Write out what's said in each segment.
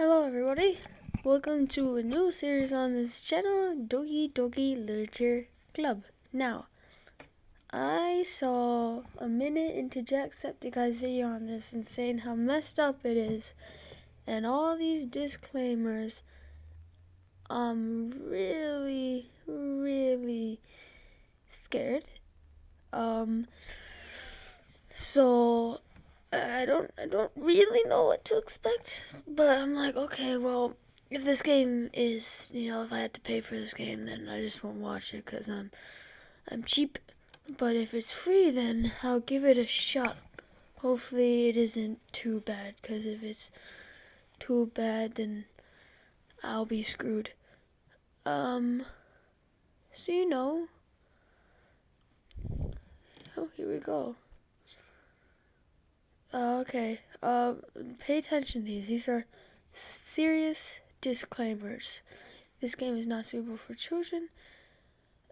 Hello everybody, welcome to a new series on this channel, Doki Literature Club. Now, I saw a minute into Jacksepticeye's video on this and saying how messed up it is, and all these disclaimers. I'm really scared. So I don't really know what to expect, but I'm like, okay, well, if this game is, if I had to pay for this game, then I just won't watch it because I'm cheap. But if it's free, then I'll give it a shot. Hopefully it isn't too bad, because if it's too bad, then I'll be screwed. So oh, here we go. Okay, pay attention to these. These are serious disclaimers. This game is not suitable for children,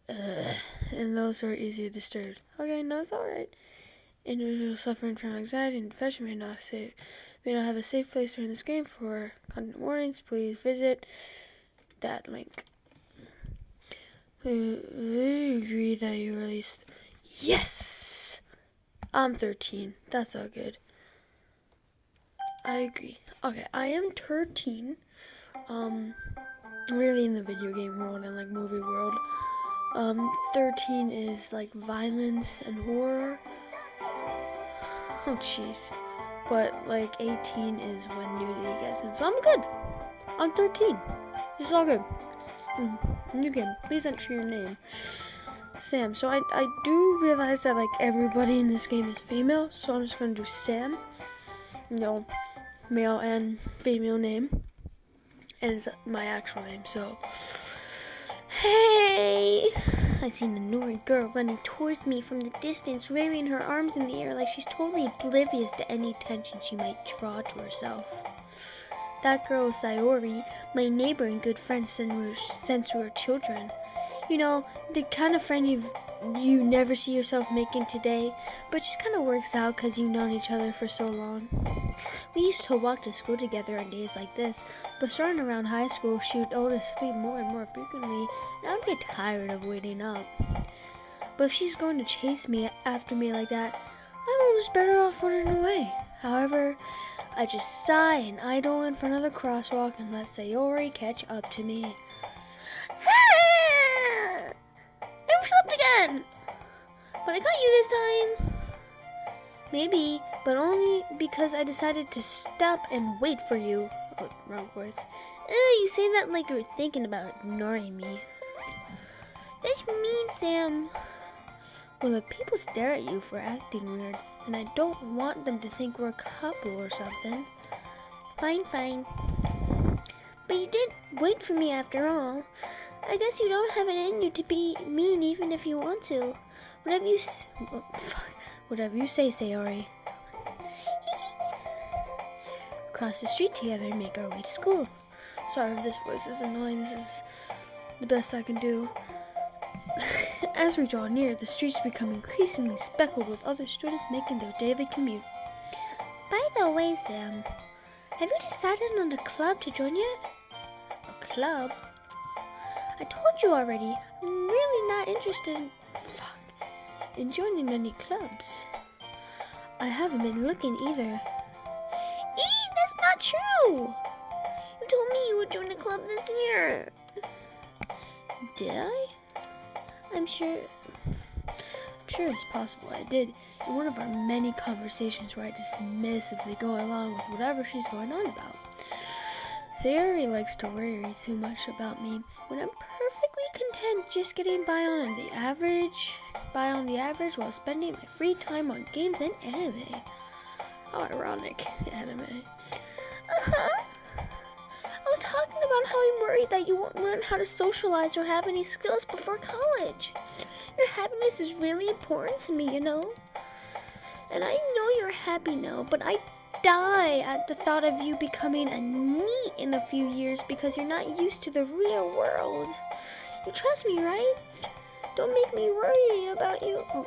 and those who are easily disturbed. Okay, no, it's alright. Individuals suffering from anxiety and depression may not have a safe place during this game. For content warnings, please visit that link. Agree that you released. Yes! I'm 13. That's so good. I agree. Okay, I am 13. Really in the video game world and like movie world. 13 is like violence and horror. Oh jeez. But like 18 is when nudity gets in. So I'm good. I'm 13. This is all good. New game. Please enter your name. Sam. So I do realize that like everybody in this game is female, so I'm just gonna do Sam. No, male and female name, and it's my actual name. So, hey, I see the Nori girl running towards me from the distance, waving her arms in the air like she's totally oblivious to any attention she might draw to herself. That girl is Sayori, my neighbor and good friend since we were children. You know, the kind of friend you never see yourself making today, but just kind of works out because you've known each other for so long. We used to walk to school together on days like this, but starting around high school, she would go to sleep more and more frequently, and I would get tired of waiting up. But if she's going to chase after me like that, I'm almost better off running away. However, I just sigh and idle in front of the crosswalk and let Sayori catch up to me. I slipped again! But I got you this time. Maybe, but only because I decided to stop and wait for you. Oh, wrong voice. You say that like you're thinking about ignoring me. That's mean, Sam. Well, if people stare at you for acting weird, and I don't want them to think we're a couple or something. Fine. But you did wait for me after all. I guess you don't have it in you to be mean even if you want to. Whatever you say, Sayori. Cross the street together and make our way to school. Sorry if this voice is annoying. This is the best I can do. As we draw near, the streets become increasingly speckled with other students making their daily commute. By the way, Sam, have you decided on a club to join yet? A club? I told you already, I'm really not interested in joining any clubs. I haven't been looking either. That's not true! You told me you would join a club this year. Did I? I'm sure it's possible I did in one of our many conversations where I dismissively go along with whatever she's going on about. Sayori likes to worry too much about me when I'm perfectly content just getting by on the average while spending my free time on games and anime. How ironic, anime. I was talking about how I'm worried that you won't learn how to socialize or have any skills before college. Your happiness is really important to me, you know. And I know you're happy now, but I die at the thought of you becoming a NEET in a few years because you're not used to the real world. You trust me, right? Don't make me worry about you. Oh,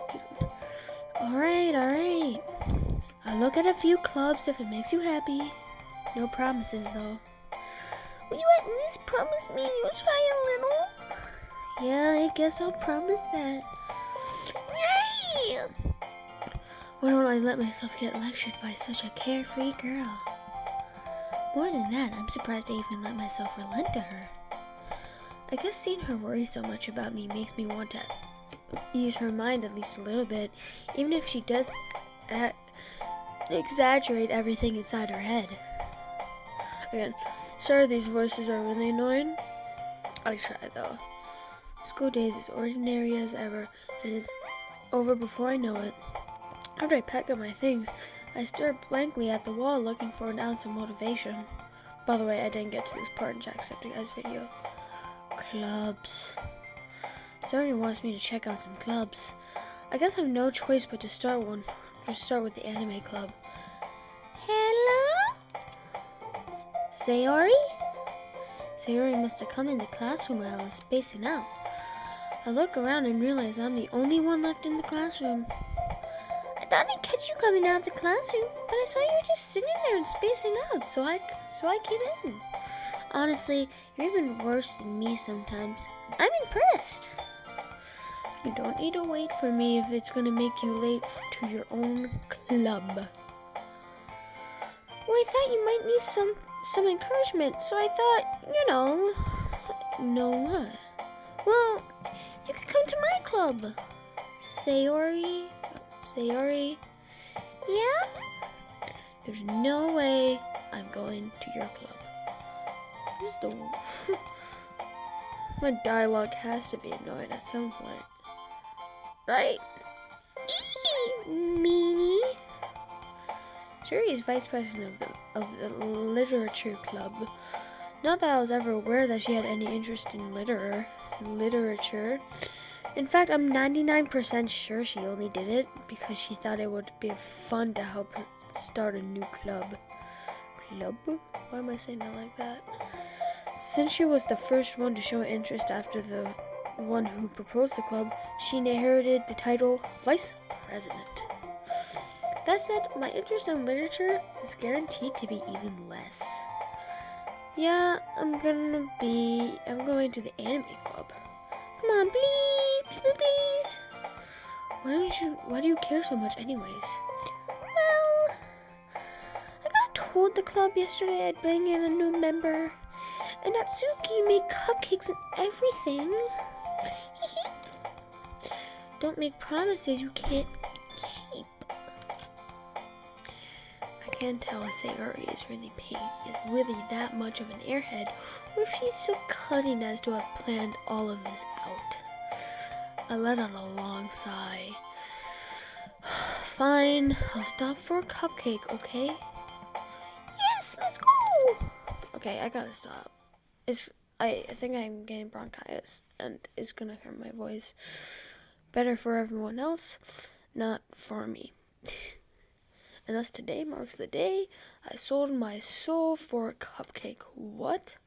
alright. I'll look at a few clubs if it makes you happy. No promises, though. Will you at least promise me you'll try a little? Yeah, I guess I'll promise that. Yay! Why don't I let myself get lectured by such a carefree girl? More than that, I'm surprised I even let myself relent to her. I guess seeing her worry so much about me makes me want to ease her mind at least a little bit, even if she does exaggerate everything inside her head. Again, sorry these voices are really annoying. I try though. School day is as ordinary as ever, and it's over before I know it. After I pack up my things, I stare blankly at the wall looking for an ounce of motivation. By the way, I didn't get to this part in Jacksepticeye's video. Clubs. Sorry wants me to check out some clubs. I guess I have no choice but to start one. Just start with the anime club. Hello? Sayori? Sayori must have come in the classroom while I was spacing out. I look around and realize I'm the only one left in the classroom. I thought I'd catch you coming out of the classroom, but I saw you were just sitting there and spacing out, so I came in. Honestly, you're even worse than me sometimes. I'm impressed. You don't need to wait for me if it's going to make you late to your own club. Well, I thought you might need some encouragement, so I thought, know what? Well, you could come to my club. Sayori? Yeah? There's no way I'm going to your club. This is the... My dialogue has to be annoying at some point. Right? Meanie. Sayori is vice president of the literature club. Not that I was ever aware that she had any interest in literature. In fact, I'm 99% sure she only did it because she thought it would be fun to help her start a new club. Club? Why am I saying that like that? Since she was the first one to show interest after the one who proposed the club, she inherited the title Vice President. That said, my interest in literature is guaranteed to be even less. Yeah, I'm going to the anime club. Come on, please. Why do you care so much anyways? Well, I got told the club yesterday I'd bring in a new member, and Natsuki made cupcakes and everything. Don't make promises you can't keep. I can't tell if Sayori is really that much of an airhead, or if she's so cunning as to have planned all of this out. I let out a long sigh. Fine, I'll stop for a cupcake, okay? Yes, let's go! Okay, I gotta stop. I think I'm getting bronchitis, and it's gonna hurt my voice. Better for everyone else, not for me. And thus today marks the day I sold my soul for a cupcake. What?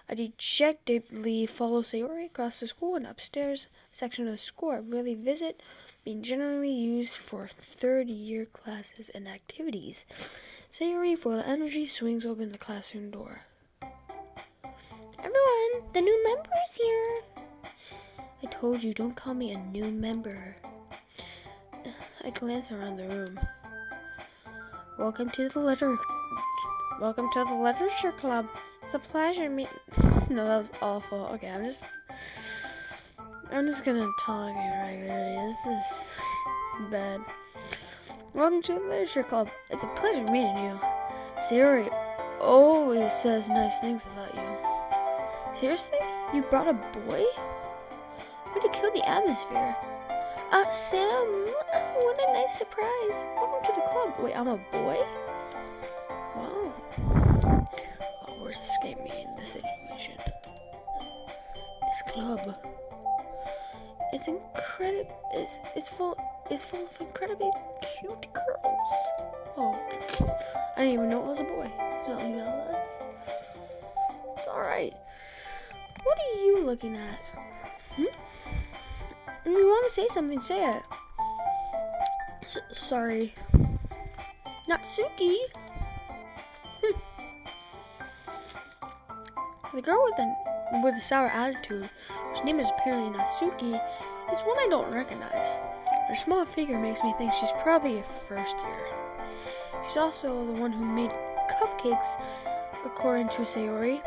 I dejectedly follow Sayori across the school and upstairs section of the school I really visit, being generally used for third-year classes and activities. Sayori, full of energy, swings open the classroom door. Everyone, the new member is here. I told you, don't call me a new member. I glance around the room. Welcome to the literature club. It's a pleasure No, that was awful. Okay, I'm just gonna talk regularly. This is bad. Welcome to the literature club. It's a pleasure meeting you. Sayori always says nice things about you. Seriously? You brought a boy? Way to kill the atmosphere. Sam, what a nice surprise. Welcome to the club. Wait, I'm a boy? Wow. Oh, words escape me in this situation. This club. It's full of incredibly cute girls. Oh, I didn't even know it was a boy. So, it's alright. What are you looking at? If you want to say something, say it. Sorry. Natsuki? The girl with a sour attitude, whose name is apparently Natsuki, is one I don't recognize. Her small figure makes me think she's probably a first year. She's also the one who made cupcakes, according to Sayori.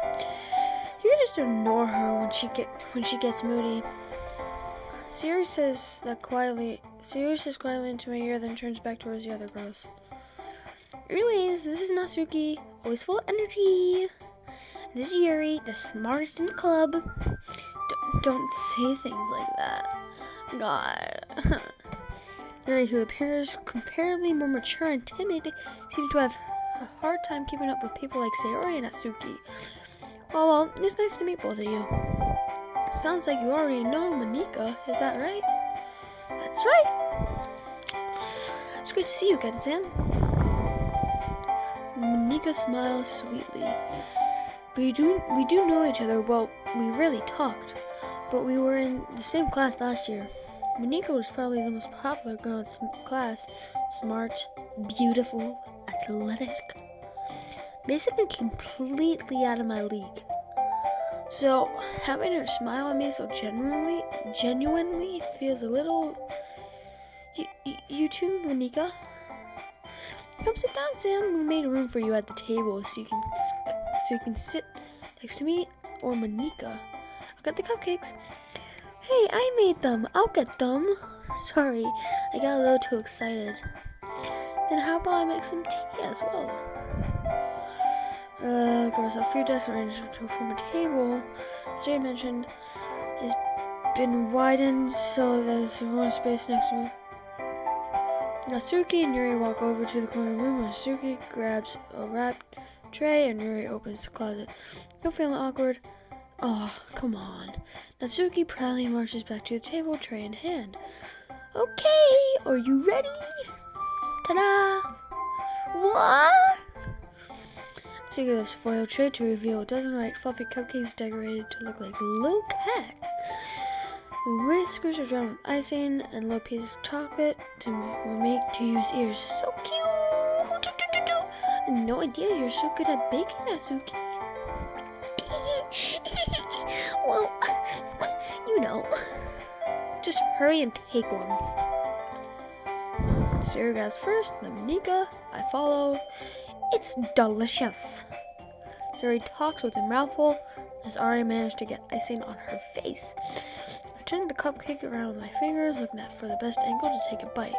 You can just ignore her when she gets moody. Sayori says quietly into my ear, then turns back towards the other girls. Anyways, this is Natsuki, always full of energy. This is Yuri, the smartest in the club. Don't say things like that. God. Yuri, who appears comparatively more mature and timid, seems to have a hard time keeping up with people like Sayori and Natsuki. Well, it's nice to meet both of you. Sounds like you already know Monika, is that right? That's right. It's great to see you again, Sam. Monika smiles sweetly. We do know each other. Well, we rarely talked, but we were in the same class last year. Monika was probably the most popular girl in class. Smart, beautiful, athletic. Basically completely out of my league. So, having her smile at me so genuinely feels a little... You too, Monika? Come sit down, Sam. We made room for you at the table so you can sit next to me or Monika. I'll get the cupcakes. Hey, I made them. I'll get them. Sorry, I got a little too excited. Then how about I make some tea as well? Girls, a few desks arranged from a table, as I mentioned, has been widened so there's more space next to me. Natsuki and Yuri walk over to the corner room. Natsuki grabs a wrapped tray and Yuri opens the closet. You're feeling awkward? Oh, come on. Natsuki proudly marches back to the table, tray in hand. Okay, are you ready? Ta-da! What? Natsuki lifts a foil tray to reveal a dozen white fluffy cupcakes decorated to look like little cats. Whiskers are drawn with icing and little pieces of chocolate to use ears. So cute! No idea you're so good at baking, Natsuki. Well, you know. Just hurry and take one. Sarah grabs first, then Monika. I follow. It's delicious. Sarah talks with a mouthful, has already managed to get icing on her face. I turn the cupcake around with my fingers, looking for the best angle to take a bite.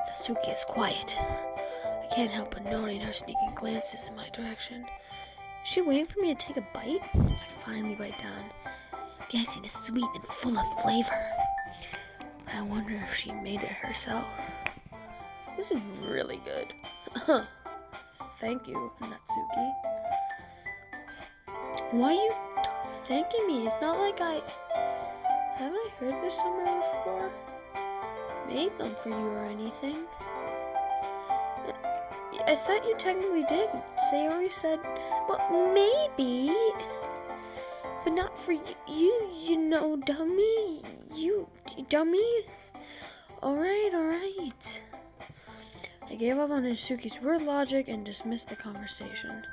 Natsuki is quiet. I can't help but noting her sneaking glances in my direction. Is she waiting for me to take a bite? I finally bite down. The icing is sweet and full of flavor. I wonder if she made it herself. This is really good. Thank you, Natsuki. Why are you thanking me? It's not like haven't I heard this somewhere before? Made them for you or anything. I thought you technically did. Sayori said, well, maybe. But not for you know, dummy. You dummy. Alright. I gave up on Natsuki's weird logic and dismissed the conversation.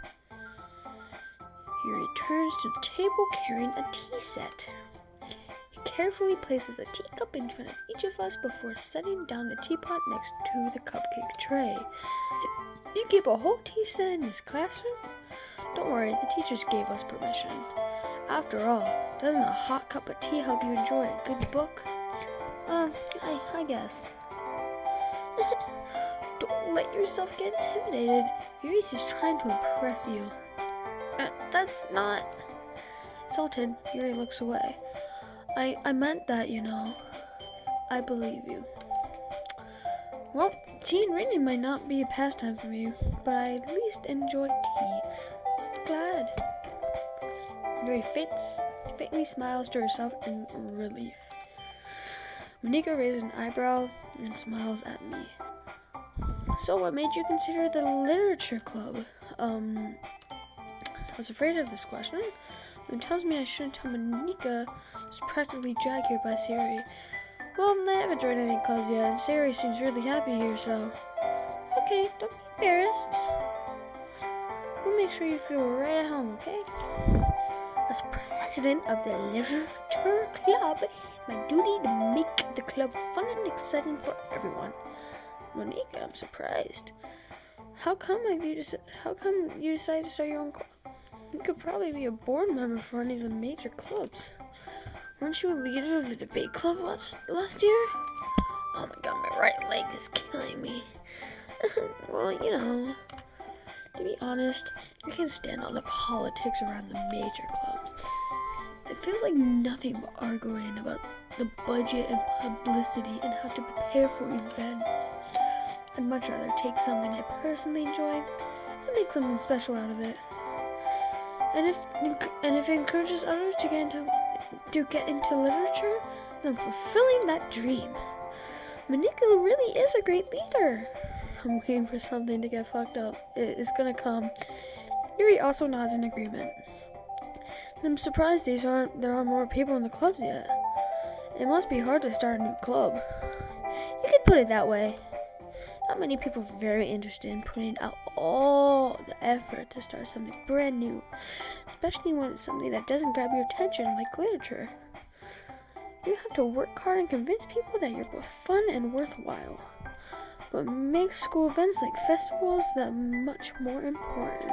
He returns to the table carrying a tea set. He carefully places a teacup in front of each of us before setting down the teapot next to the cupcake tray. You keep a whole tea set in this classroom? Don't worry, the teachers gave us permission. After all, doesn't a hot cup of tea help you enjoy a good book? I guess. Don't let yourself get intimidated. Yuri's just trying to impress you. That's not... Salted, Yuri looks away. I meant that, you know. I believe you. Well, tea and reading might not be a pastime for me, but I at least enjoy tea. I'm glad. Yuri faintly smiles to herself in relief. Monika raises an eyebrow and smiles at me. So what made you consider the literature club? I was afraid of this question. It tells me I shouldn't tell Monika I was practically dragged here by Sayori. Well, I haven't joined any clubs yet, and Sayori seems really happy here, so... It's okay, don't be embarrassed. We'll make sure you feel right at home, okay? As president of the literature club, it's my duty to make the club fun and exciting for everyone. Monica, I'm surprised. How come you decided to start your own club? You could probably be a board member for any of the major clubs. Weren't you a leader of the debate club last year? Oh my god, my right leg is killing me. Well, to be honest, I can't stand all the politics around the major clubs. It feels like nothing but arguing about the budget and publicity and how to prepare for events. I'd much rather take something I personally enjoy and make something special out of it. And if it encourages others to get into literature, then I'm fulfilling that dream. Monica really is a great leader. I'm waiting for something to get fucked up. It's gonna come. Yuri also nods in agreement. I'm surprised there aren't more people in the clubs yet. It must be hard to start a new club. You could put it that way. Not many people are very interested in putting out all the effort to start something brand new, especially when it's something that doesn't grab your attention like literature. You have to work hard and convince people that you're both fun and worthwhile, but make school events like festivals that much more important.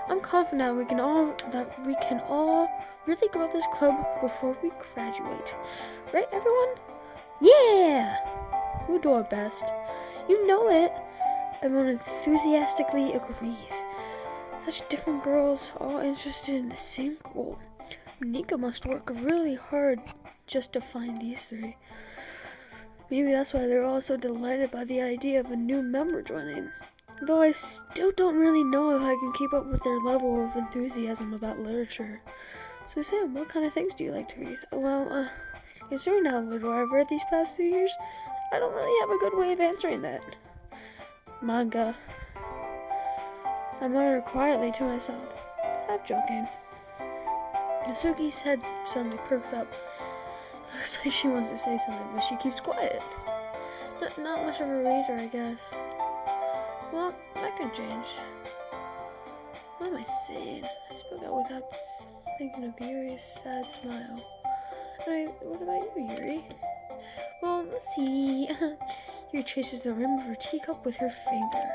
I'm confident we can all really grow this club before we graduate. Right, everyone? Yeah! We'll do our best. You know it. Everyone enthusiastically agrees. Such different girls, all interested in the same goal. Monica must work really hard just to find these three. Maybe that's why they're all so delighted by the idea of a new member joining. Though I still don't really know if I can keep up with their level of enthusiasm about literature. So Sam, what kind of things do you like to read? Well, considering how little I've read these past few years, I don't really have a good way of answering that. Manga. I muttered quietly to myself, half joking. Yasuki's head suddenly perks up. Looks like she wants to say something, but she keeps quiet. Not much of a reader, I guess. Well, that could change. What am I saying? I spoke out without thinking of Yuri's sad smile. What about you, Yuri? Well, let's see. Yuri traces the rim of her teacup with her finger.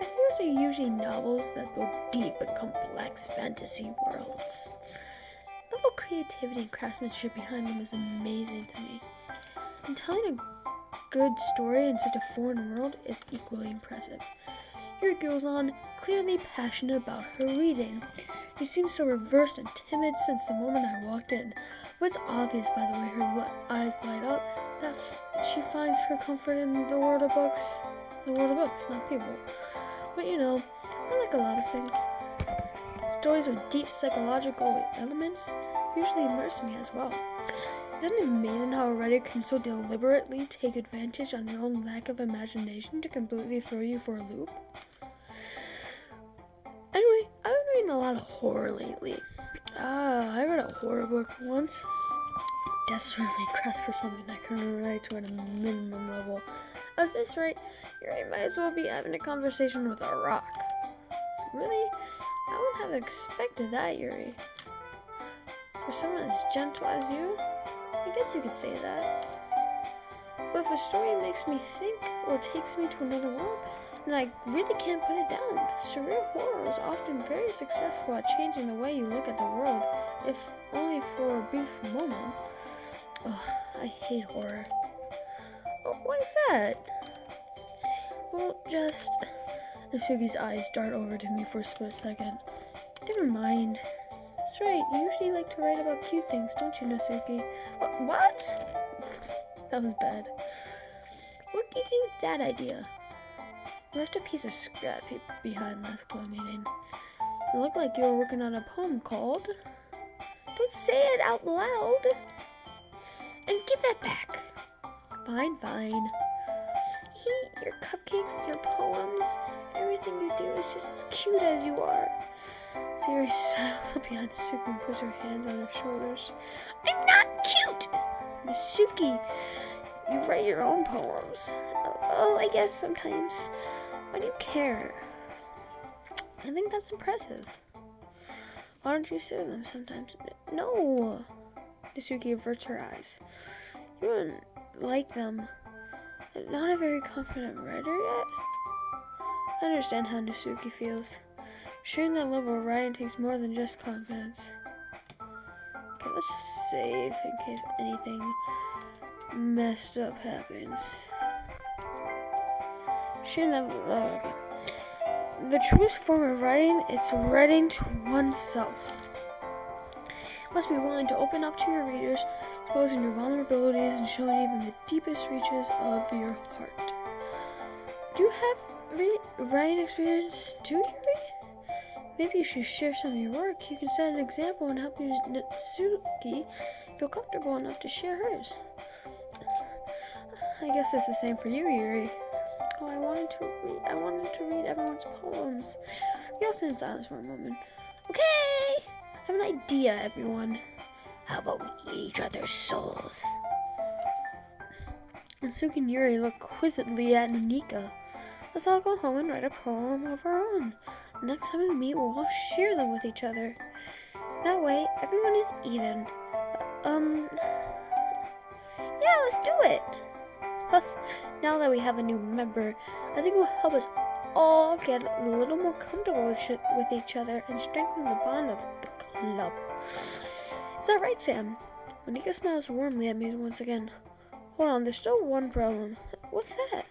Yours are usually novels that build deep and complex fantasy worlds. The level of creativity and craftsmanship behind them is amazing to me. And telling a good story in such a foreign world is equally impressive. Yuri goes on, clearly passionate about her reading. She seems so reversed and timid since the moment I walked in. But it's obvious by the way her eyes light up that she finds her comfort in the world of books. The world of books, not people. But I like a lot of things. Stories with deep psychological elements usually immerse me as well. Isn't it amazing how a writer can so deliberately take advantage on your own lack of imagination to completely throw you for a loop? Anyway, I've been reading a lot of horror lately. I read a horror book once. Desperately grasped for something I can relate to at a minimum level. At this rate, you might as well be having a conversation with a rock. Really? I wouldn't have expected that, Yuri. For someone as gentle as you, I guess you could say that. But if a story makes me think or takes me to another world, then I really can't put it down. Surreal horror is often very successful at changing the way you look at the world, if only for a brief moment. Ugh, I hate horror. Oh, why is that? Well, just... Nasugi's eyes dart over to me for a split second. Never mind. That's right, you usually like to write about cute things, don't you, Nasuki? What? That was bad. What gives you that idea? I left a piece of scrap paper behind last club meeting. It looked like you were working on a poem called... Don't say it out loud! And give that back. Fine. Your cupcakes, your poems, everything you do is just as cute as you are. Siri sidles up behind Nasuki and puts her hands on her shoulders. I'm not cute! Nasuki, you write your own poems. Oh, I guess sometimes. Why do you care? I think that's impressive. Why don't you sit with them sometimes? No! Nasuki averts her eyes. You wouldn't like them. Not a very confident writer yet? I understand how Nasuki feels. Sharing that level of writing takes more than just confidence. Okay, let's save in case anything messed up happens. Sharing that okay. The truest form of writing is writing to oneself. You must be willing to open up to your readers, exposing your vulnerabilities and showing even the deepest reaches of your heart. Do you have writing experience too, Yuri? Maybe you should share some of your work. You can set an example and help Natsuki feel comfortable enough to share hers. I guess it's the same for you, Yuri. Oh, I wanted to read everyone's poems. We all sit in silence for a moment. Okay! I have an idea, everyone. How about we eat each other's souls? Natsuki and Yuri look quizzically at Nika. Let's all go home and write a poem of our own. Next time we meet, we'll all share them with each other. That way, everyone is even. Yeah, let's do it! Plus, now that we have a new member, I think it will help us all get a little more comfortable with each other and strengthen the bond of the club. Is that right, Sam? Monika smiles warmly at me once again. Hold on, there's still one problem. What's that?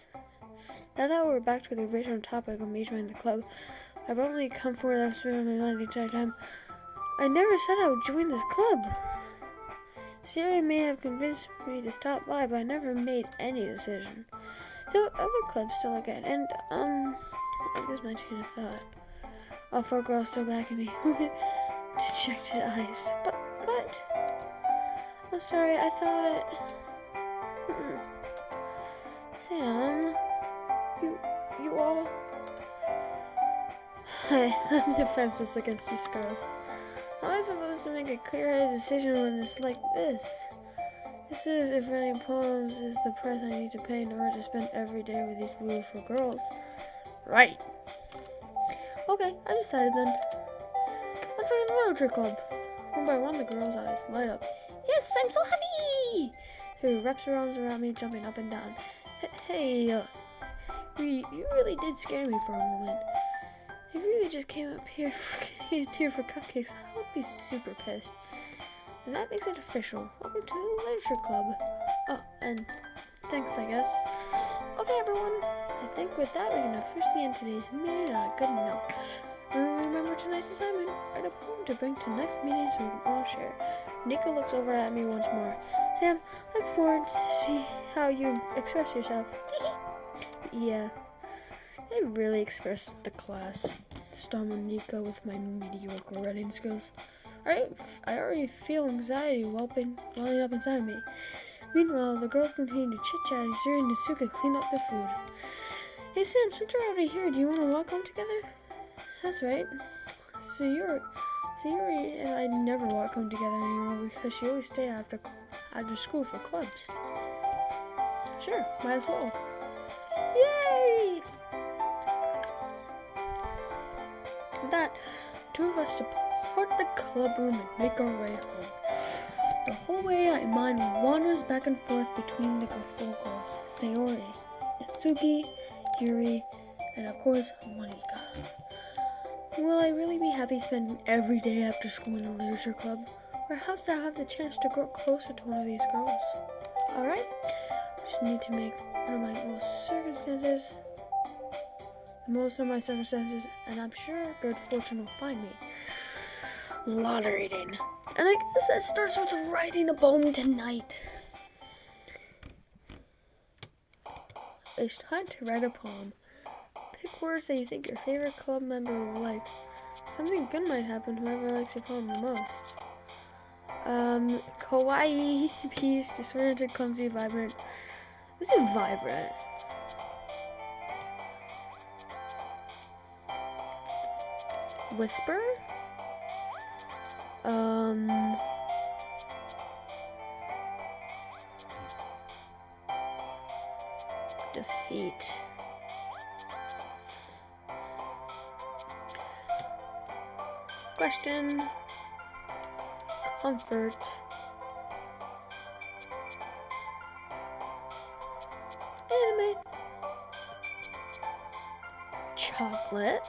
Now that we're back to the original topic of me joining the club, I've only come forward that's been on my mind the entire time. I never said I would join this club. Siri may have convinced me to stop by, but I never made any decision. So other clubs still look at, and I lose my train of thought. All four girls still back at me with dejected eyes. But I'm sorry. I thought. Sam, you all. I'm defenseless against these girls. How am I supposed to make a clear-headed decision when it's like this? This is if writing poems is the price I need to pay in order to spend every day with these beautiful girls. Right. Okay, I decided then. I'll join the literature club. One by one, the girls' eyes light up. Yes, I'm so happy! She wraps her arms around me, jumping up and down. Hey, you really did scare me for a moment. If you really just came up here for cupcakes, I would be super pissed. And that makes it official. Welcome to the literature club. Oh, and thanks, I guess. Okay, everyone. I think with that, we can officially end today's meeting on a good note. Remember tonight's assignment? Write a poem to bring to next meeting so we can all share. Nika looks over at me once more. Sam, I look forward to see how you express yourself. Yeah. I really expressed the class. Stumbled Nika with my mediocre writing skills. I already feel anxiety welling up inside me. Meanwhile, the girls continue to chit-chat as Yuri and Natsuki clean up their food. Hey Sam, since you're already here, do you want to walk home together? That's right. So Yuri and I never walk home together anymore because she always stay after school for clubs. Sure, might as well. Yay! With that, two of us depart the club room and make our way home. The whole way, my mind wanders back and forth between the four girls: Sayori, Natsuki, Yuri, and of course, Monika. Will I really be happy spending every day after school in a literature club? Perhaps I'll have the chance to grow closer to one of these girls. Alright, just need to make the most of my circumstances, and I'm sure good fortune will find me. Lot of reading. And I guess that starts with writing a poem tonight. It's time to write a poem. Pick words that you think your favorite club member will like. Something good might happen to whoever likes your poem the most. Kawaii, peace, disoriented, clumsy, vibrant. Let's do vibrant. Whisper? Defeat. question. Comfort. Anime. Chocolate.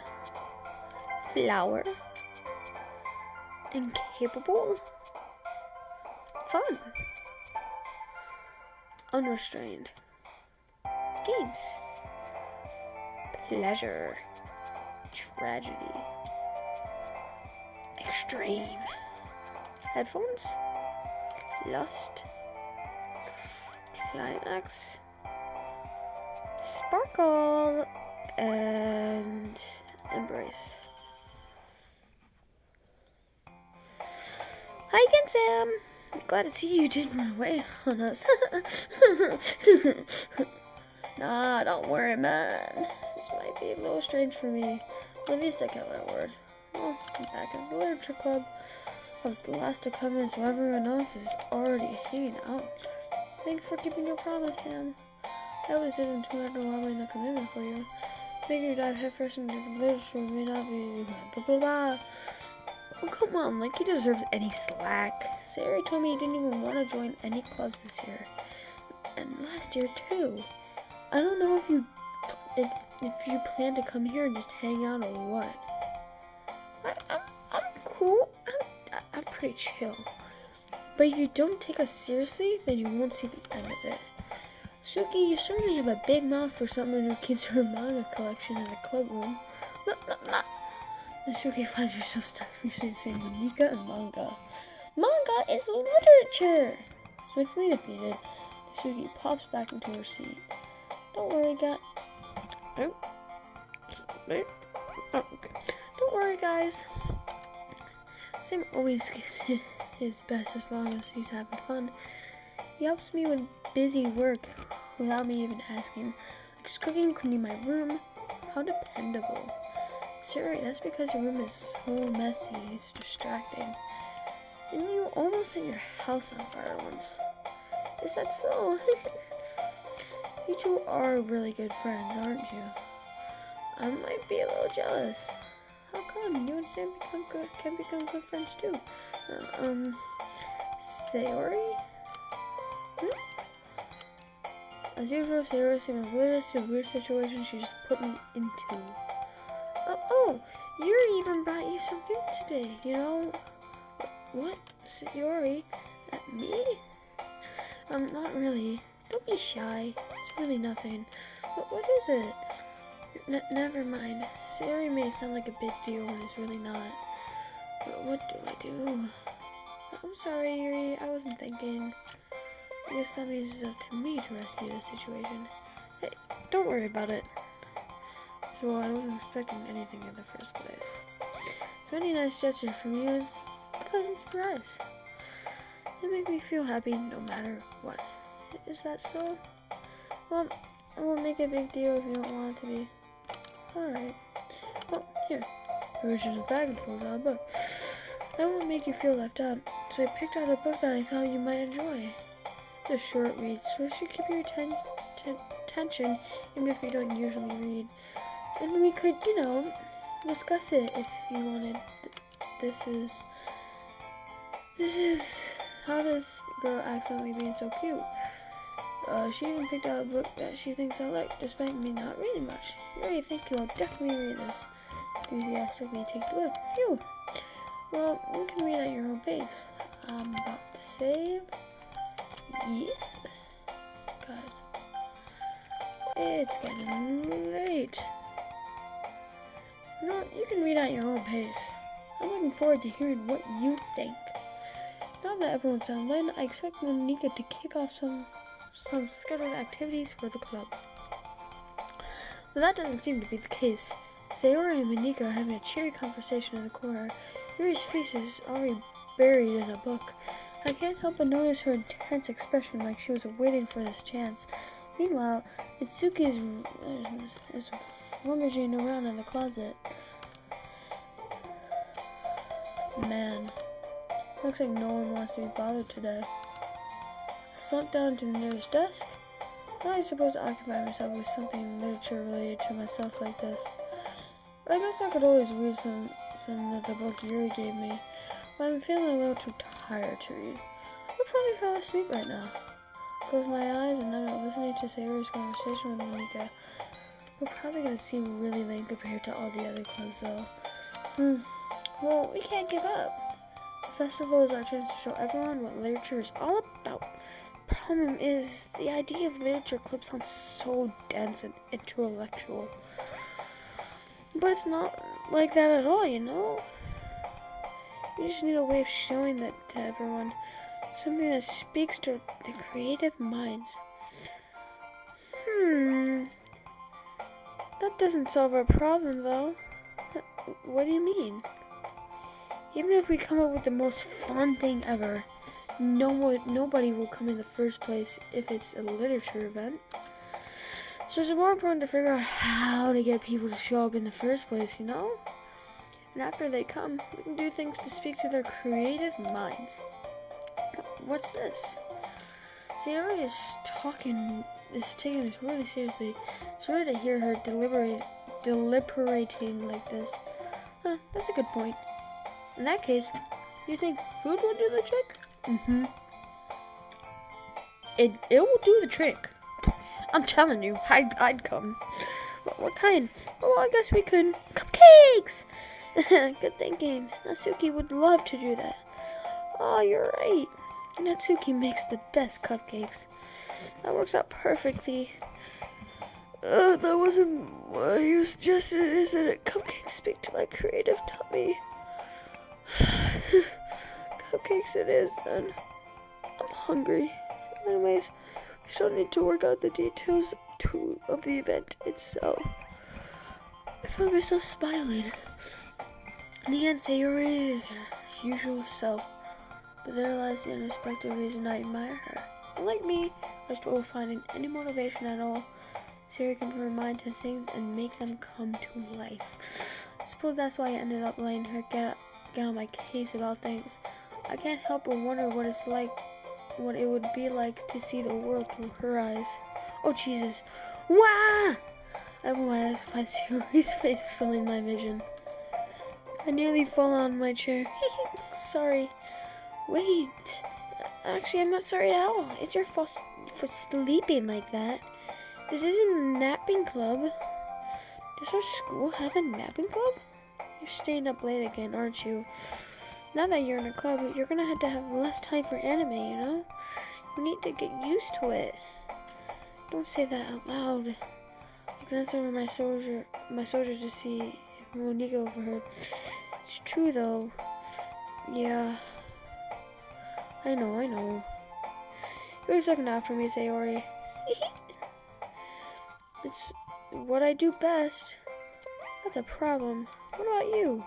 Flower. Incapable. Fun. Unrestrained. Games. Pleasure. Tragedy. Extreme. Headphones. Lust. Climax. Sparkle. And embrace. Hi again, Sam. Glad to see you didn't run away on us. Nah, don't worry, man. This might be a little strange for me. At least I kept my word. Well, I'm back in the literature club. I was the last to come in, so everyone else is already hanging out. Thanks for keeping your promise, Sam. I always isn't too underwhelming a commitment for you. Making you dive headfirst into the literature may not be blah blah blah. Oh, come on, like he deserves any slack. Sayori told me he didn't even want to join any clubs this year. And last year, too. I don't know if you plan to come here and just hang out or what. I'm cool. I'm pretty chill. But if you don't take us seriously, then you won't see the end of it. Suki, you certainly have a big mouth for someone who keeps her manga collection in a club room. And Suki finds herself stuck between saying Monika and manga. Manga is literature! Swiftly defeated, Suki pops back into her seat. Don't worry, Don't worry, guys. Sam always gives it his best as long as he's having fun. He helps me with busy work without me even asking. Like just cooking, cleaning my room. How dependable. Siri, that's because your room is so messy. It's distracting. And you almost set your house on fire once. Is that so? You two are really good friends, aren't you? I might be a little jealous. How come? You and Sam can become good friends too. Sayori? As usual, Sayori seemed oblivious to a weird situation she just put me into. Oh, Yuri even brought you some gifts today, you know? What? Sayori? Me? Not really. Don't be shy. It's really nothing. What is it? Never mind. Sayori may sound like a big deal when it's really not. What do I do? I'm sorry, Yuri. I wasn't thinking. I guess that means it's up to me to rescue this situation. Hey, don't worry about it. So I wasn't expecting anything in the first place. So any nice gesture from you is a pleasant surprise. It makes me feel happy no matter what. Is that so? Well, I won't make a big deal if you don't want it to be. Alright. Well, here. I reached in the bag and pulled out a book. I won't make you feel left out, so I picked out a book that I thought you might enjoy. It's a short read, so it should keep your attention even if you don't usually read. And we could, discuss it if you wanted. This is how this girl accidentally being so cute. She even picked out a book that she thinks I like, despite me not reading much. Yuri, thank you, I'll definitely read this. Enthusiastically take the book. Phew. Well, you can read at your own pace. I'm about to save. Yes. God. It's getting late. No, you can read at your own pace. I'm looking forward to hearing what you think. Now that everyone's online, I expect Monika to kick off some scheduled activities for the club. But that doesn't seem to be the case. Sayori and Monika are having a cheery conversation in the corner. Yuri's face is already buried in a book. I can't help but notice her intense expression like she was waiting for this chance. Meanwhile, Itsuki is rummaging around in the closet. Man, looks like no one wants to be bothered today. I slumped down to the nearest desk. How am I supposed to occupy myself with something literature related to myself like this? I guess I could always read than the book Yuri gave me, but I'm feeling a little too tired to read. I'll probably fall asleep right now. Close my eyes and then I'm listening to Sayori's conversation with Monika. We're probably gonna seem really lame compared to all the other clubs though. Well, we can't give up. The festival is our chance to show everyone what literature is all about. Problem is, the idea of literature club sounds so dense and intellectual. But it's not like that at all, you know? You just need a way of showing that to everyone. Something that speaks to the creative minds. That doesn't solve our problem, though. What do you mean? Even if we come up with the most fun thing ever, nobody will come in the first place if it's a literature event. So it's more important to figure out how to get people to show up in the first place, you know? And after they come, we can do things to speak to their creative minds. What's this? Sayori is taking this really seriously. It's rare to hear her deliberating like this. That's a good point. In that case, you think food will do the trick? It will do the trick. I'm telling you, I'd come. What kind? Well, I guess we could. Cupcakes! Good thinking. Natsuki would love to do that. Oh, you're right. Natsuki makes the best cupcakes. That works out perfectly. That wasn't what you suggested, is it? Cupcakes speak to my creative tummy. Cupcakes it is, then. I'm hungry. Anyways, we still need to work out the details of the event itself. I found myself smiling. And again, Sayori is her usual self. But there lies the unexpected reason I admire her. Unlike me, I struggle finding any motivation at all. Sayori can put her mind to things and make them come to life. I suppose that's why I ended up letting her get on my case about things. I can't help but wonder what it would be like to see the world through her eyes. Oh Jesus! Wah! I open my eyes to find Sayori's face filling my vision. I nearly fall on my chair. Sorry. Wait. Actually, I'm not sorry at all. It's your fault for sleeping like that. This isn't a napping club. Does our school have a napping club? You're staying up late again, aren't you? Now that you're in a club, you're gonna have to have less time for anime, you know? You need to get used to it. Don't say that out loud. I glance over my soldier to see if Monika overheard. It's true though. Yeah. I know. You're always looking out for me, Sayori. It's what I do best. That's a problem. What about you?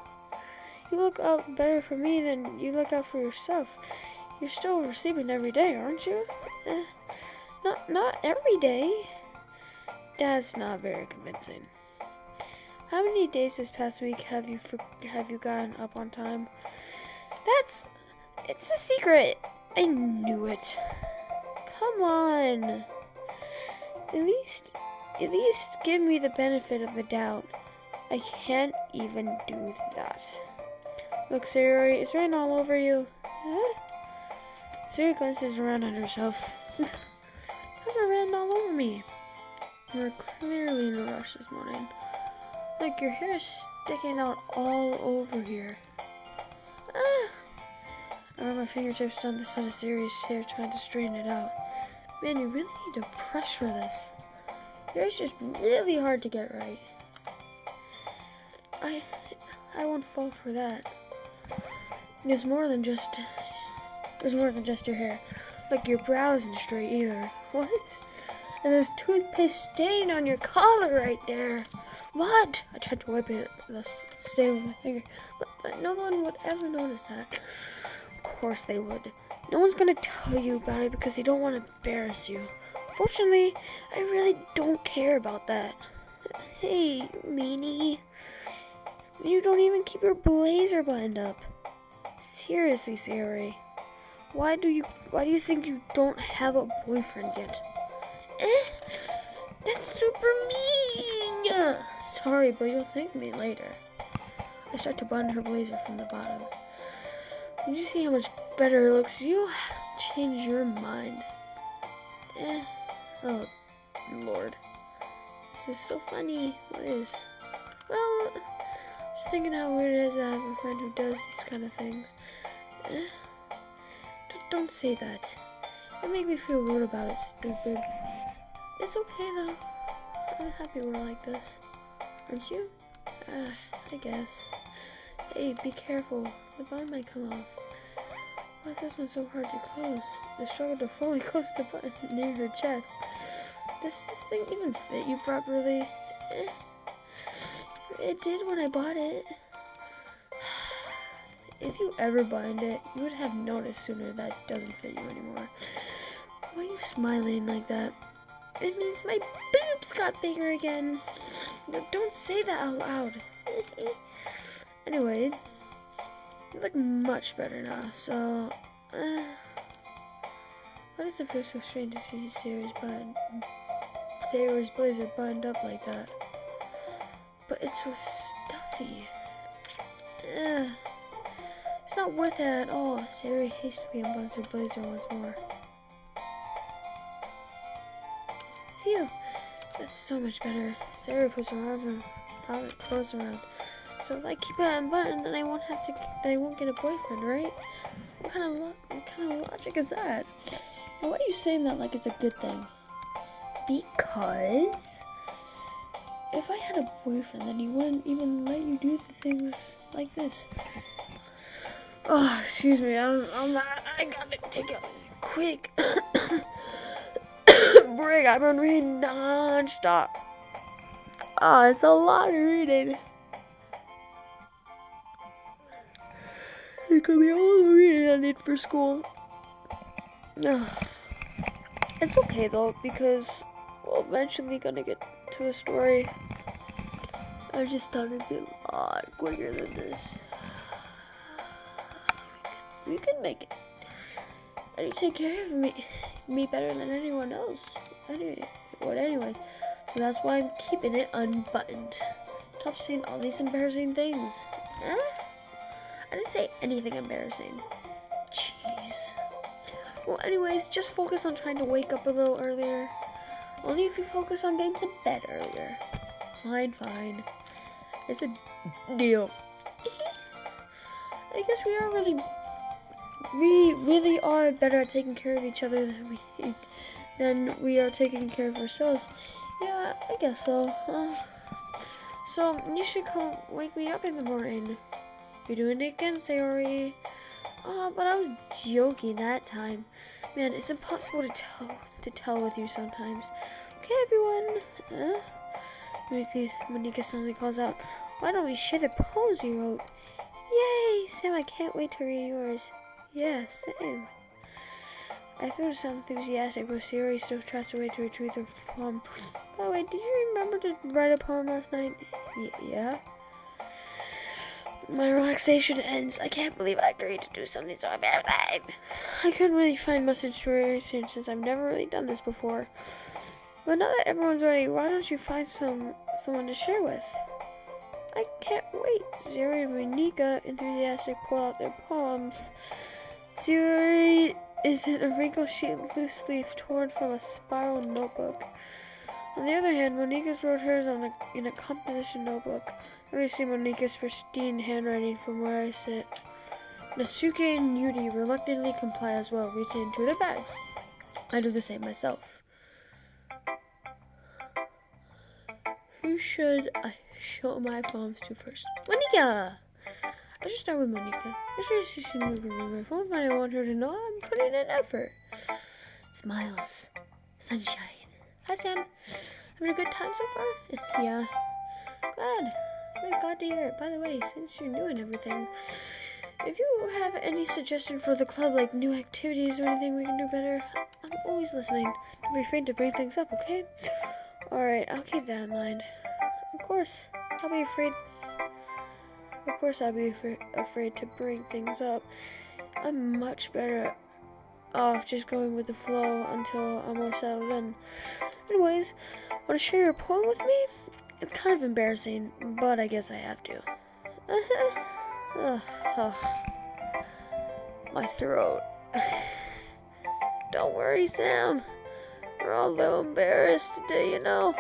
You look out better for me than you look out for yourself. You're still oversleeping every day, aren't you? Not every day. That's not very convincing. How many days this past week have you gotten up on time? It's a secret. I knew it. Come on. At least give me the benefit of the doubt. I can't even do that. Look, Sayori, it's raining all over you. Huh? Sayori glances around at herself. How's it raining all over me? You were clearly in a rush this morning. Look, your hair is sticking out all over here. I run my fingertips down the side of Sayori's hair trying to straighten it out. Man, you really need to press for this. Your hair's just really hard to get right. I won't fall for that. There's more than just your hair. Like your brow isn't straight either. What? And there's toothpaste stain on your collar right there. What? I tried to wipe the stain with my finger, but no one would ever notice that. Of course they would. No one's gonna tell you about it because they don't want to embarrass you. Fortunately, I really don't care about that. Hey, meanie. You don't even keep your blazer buttoned up. Seriously, Sayori. Why do you think you don't have a boyfriend yet? That's super mean! Sorry, but you'll thank me later. I start to button her blazer from the bottom. When you see how much better it looks, you'll change your mind. Oh, Lord. This is so funny. What is? Well, just thinking how weird it is to have a friend who does these kind of things. Don't say that. It makes me feel rude about it, stupid. It's okay, though. I'm happy we're like this. Aren't you? I guess. Hey, be careful. The button might come off. Why is this one so hard to close? The struggle to fully close the button near her chest. Does this thing even fit you properly? It did when I bought it. If you ever buttoned it, you would have noticed sooner that it doesn't fit you anymore. Why are you smiling like that? It means my boobs got bigger again. No, don't say that out loud. Anyway, you look much better now, so... why does it feel so strange to see Sayori's blazer buttoned up like that? But it's so stuffy. It's not worth it at all. Sayori hastily unbuttons her blazer once more. Phew, that's so much better. Sayori puts her arm close around. So if I keep it unbuttoned, then I won't get a boyfriend, right? What kind of logic is that? And why are you saying that like it's a good thing? Because if I had a boyfriend, then he wouldn't even let you do the things like this. Oh, excuse me. I gotta take a quick break. I've been reading non-stop. It's a lot of reading. It could be all the reading I need for school. It's okay though, because we're eventually gonna get to a story. I just thought it'd be a lot quicker than this. We can make it. And you take care of me better than anyone else. Anyways, so that's why I'm keeping it unbuttoned. Stop saying all these embarrassing things. I didn't say anything embarrassing. Jeez. Well, anyways, just focus on trying to wake up a little earlier. Only if you focus on getting to bed earlier. Fine. It's a deal. I guess we really are better at taking care of each other than we are taking care of ourselves. Yeah, I guess so. So you should come wake me up in the morning. You're doing it again, Sayori. But I was joking that time. Man, it's impossible to tell with you sometimes. Okay, everyone. Monika suddenly calls out, "Why don't we share the poems we wrote?" Yay, Sam! I can't wait to read yours. Yeah, same. I feel so enthusiastic, but Sayori still tries to wait to retrieve the poem. By the way, did you remember to write a poem last night? Yeah. My relaxation ends. I can't believe I agreed to do something so embarrassing. I couldn't really find much inspiration since I've never really done this before. But now that everyone's ready, why don't you find someone to share with? I can't wait. Sayori and Monika enthusiastic pull out their poems. Sayori is in a wrinkled sheet loose leaf torn from a spiral notebook. On the other hand, Monika's wrote hers in a composition notebook. Let me see Monika's pristine handwriting from where I sit. Nasuke and Yuri reluctantly comply as well, reaching into their bags. I do the same myself. Who should I show my poems to first? Monika! I should start with Monika. Yesterday she seemed moving with my phone, but I want her to know I'm putting in effort. Smiles. Sunshine. Hi, Sam. Having a good time so far? Yeah. Glad to hear it. By the way, since you're new and everything, if you have any suggestion for the club, like new activities or anything we can do better, I'm always listening. Don't be afraid to bring things up, okay? Alright, I'll keep that in mind. Of course, I'll be afraid to bring things up. I'm much better off just going with the flow until I'm all settled in. Anyways, want to share your poem with me? It's kind of embarrassing, but I guess I have to. My throat. Don't worry, Sam. We're all a little embarrassed today, you know.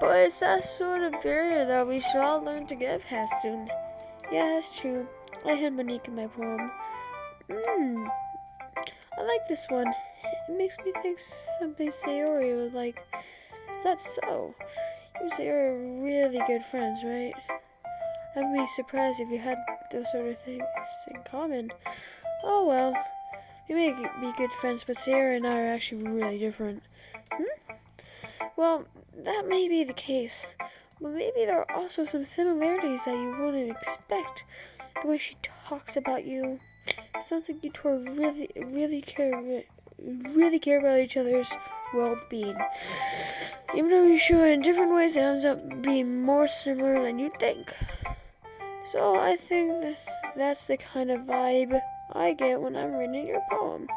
But it's that sort of barrier that we should all learn to get past soon. Yeah, that's true. I had Monique in my poem. I like this one. It makes me think something Sayori would like. Is that so? You and Sayori are really good friends, right? I'd be surprised if you had those sort of things in common. Oh well. We may be good friends, but Sayori and I are actually really different. Well, that may be the case. But maybe there are also some similarities that you wouldn't expect. The way she talks about you. It sounds like you two really care about each other's well-being. Even though you show it in different ways, it ends up being more similar than you think. So I think that's the kind of vibe I get when I'm reading your poem.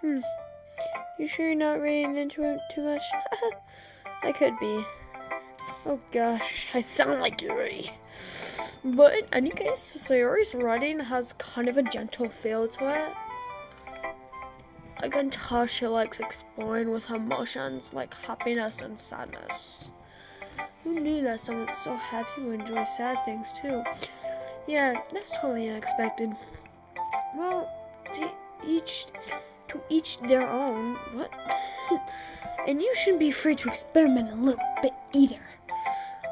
You sure you're not reading into it too much? I could be. Oh gosh, I sound like Yuri. But in any case, Sayori's writing has kind of a gentle feel to it. I can tell she likes exploring with emotions like happiness and sadness. Who knew that someone so happy would enjoy sad things too? Yeah, that's totally unexpected. Well, to each their own. What? And you shouldn't be afraid to experiment a little bit either.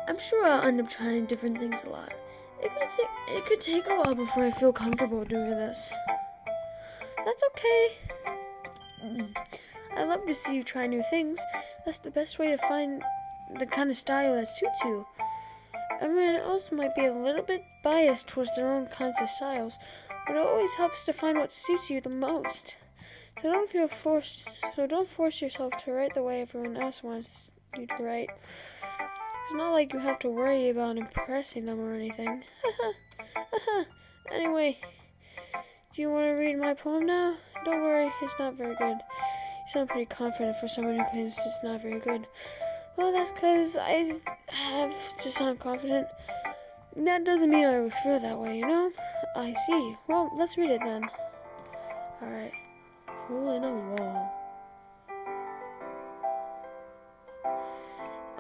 I'm sure I'll end up trying different things a lot. It could take a while before I feel comfortable doing this. That's okay. I love to see you try new things. That's the best way to find the kind of style that suits you. Everyone else might be a little bit biased towards their own kinds of styles, but it always helps to find what suits you the most. So don't force yourself to write the way everyone else wants you to write. It's not like you have to worry about impressing them or anything. Anyway, do you want to read my poem now? Don't worry, it's not very good. You sound pretty confident for someone who claims it's not very good. Well, that's because I have to sound confident. That doesn't mean I always feel that way, you know? I see. Well, let's read it then. Alright. Hole in a wall.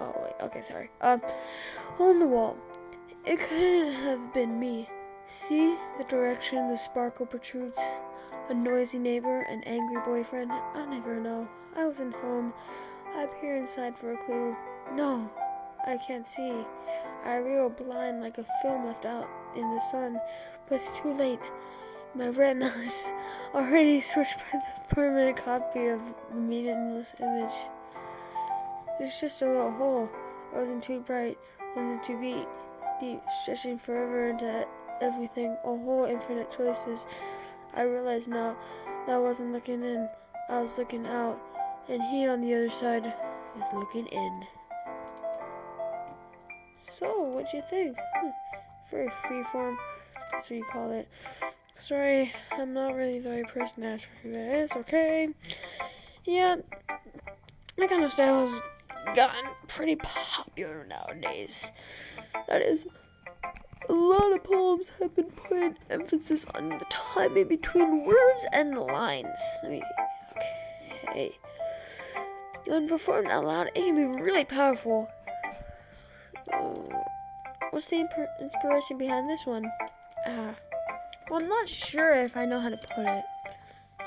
Oh, wait. Okay, sorry. Hole in the wall. It couldn't have been me. See the direction the sparkle protrudes? A noisy neighbor, an angry boyfriend? I'll never know. I wasn't home. I peer inside for a clue. No, I can't see. I reel blind like a film left out in the sun, but it's too late. My retina's already switched by the permanent copy of the meaningless image. It's just a little hole. It wasn't too bright, wasn't too deep, stretching forever into everything. A whole infinite choices. I realize now that I wasn't looking in, I was looking out, and he on the other side is looking in. So, what'd you think? Very freeform, that's what you call it. Sorry, I'm not really the right person to ask for that. It's okay. Yeah, that kind of style has gotten pretty popular nowadays. That is, a lot of poems have been putting emphasis on the time in between words and lines. Okay. When performed out loud, it can be really powerful. What's the inspiration behind this one? Well, I'm not sure if I know how to put it.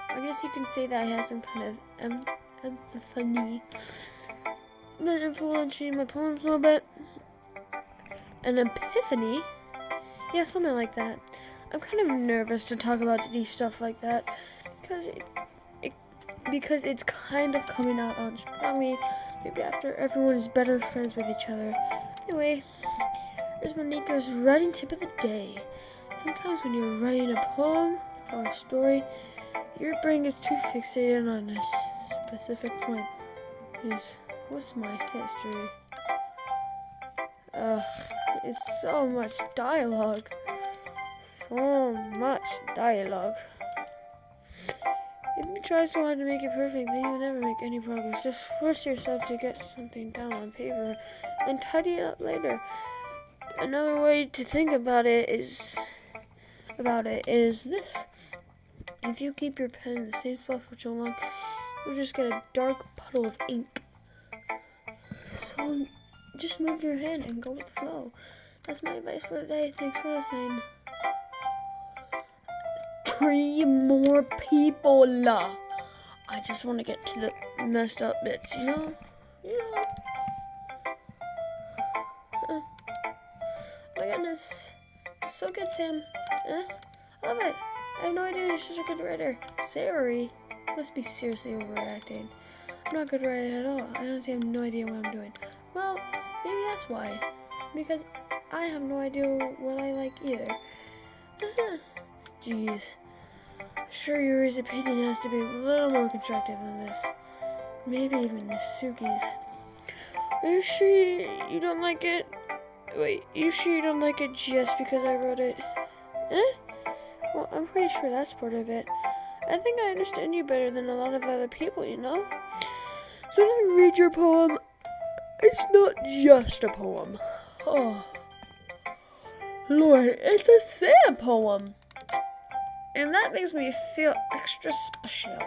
I guess you can say that I have some kind of epiphany that influencing my poems a little bit. An epiphany? Yeah, something like that. I'm kind of nervous to talk about deep stuff like that because it's kind of coming out on strongly. Maybe after everyone is better friends with each other. Anyway, here's Monika's writing tip of the day. Sometimes when you're writing a poem or a story, your brain gets too fixated on a specific point. What's my history? It's so much dialogue. So much dialogue. If you try so hard to make it perfect, then you'll never make any progress. Just force yourself to get something down on paper and tidy it up later. Another way to think about it is this. If you keep your pen in the same spot for too long, you'll just get a dark puddle of ink. So just move your hand and go with the flow. That's my advice for the day. Thanks for listening. 3 more people. I just want to get to the messed up bits, you know? My goodness. So good, Sam. I love it. I have no idea you're such a good writer. Sorry. Must be seriously overacting. I'm not a good writer at all. I honestly have no idea what I'm doing. Well, maybe that's why. Because I have no idea what I like either. Jeez. I'm sure Yuri's opinion has to be a little more constructive than this. Maybe even Suki's. Are you sure you don't like it? Wait, you sure you don't like it just because I wrote it? Well, I'm pretty sure that's part of it. I think I understand you better than a lot of other people, you know? So when I read your poem, it's not just a poem. Oh, Lord, it's a sad poem. And that makes me feel extra special.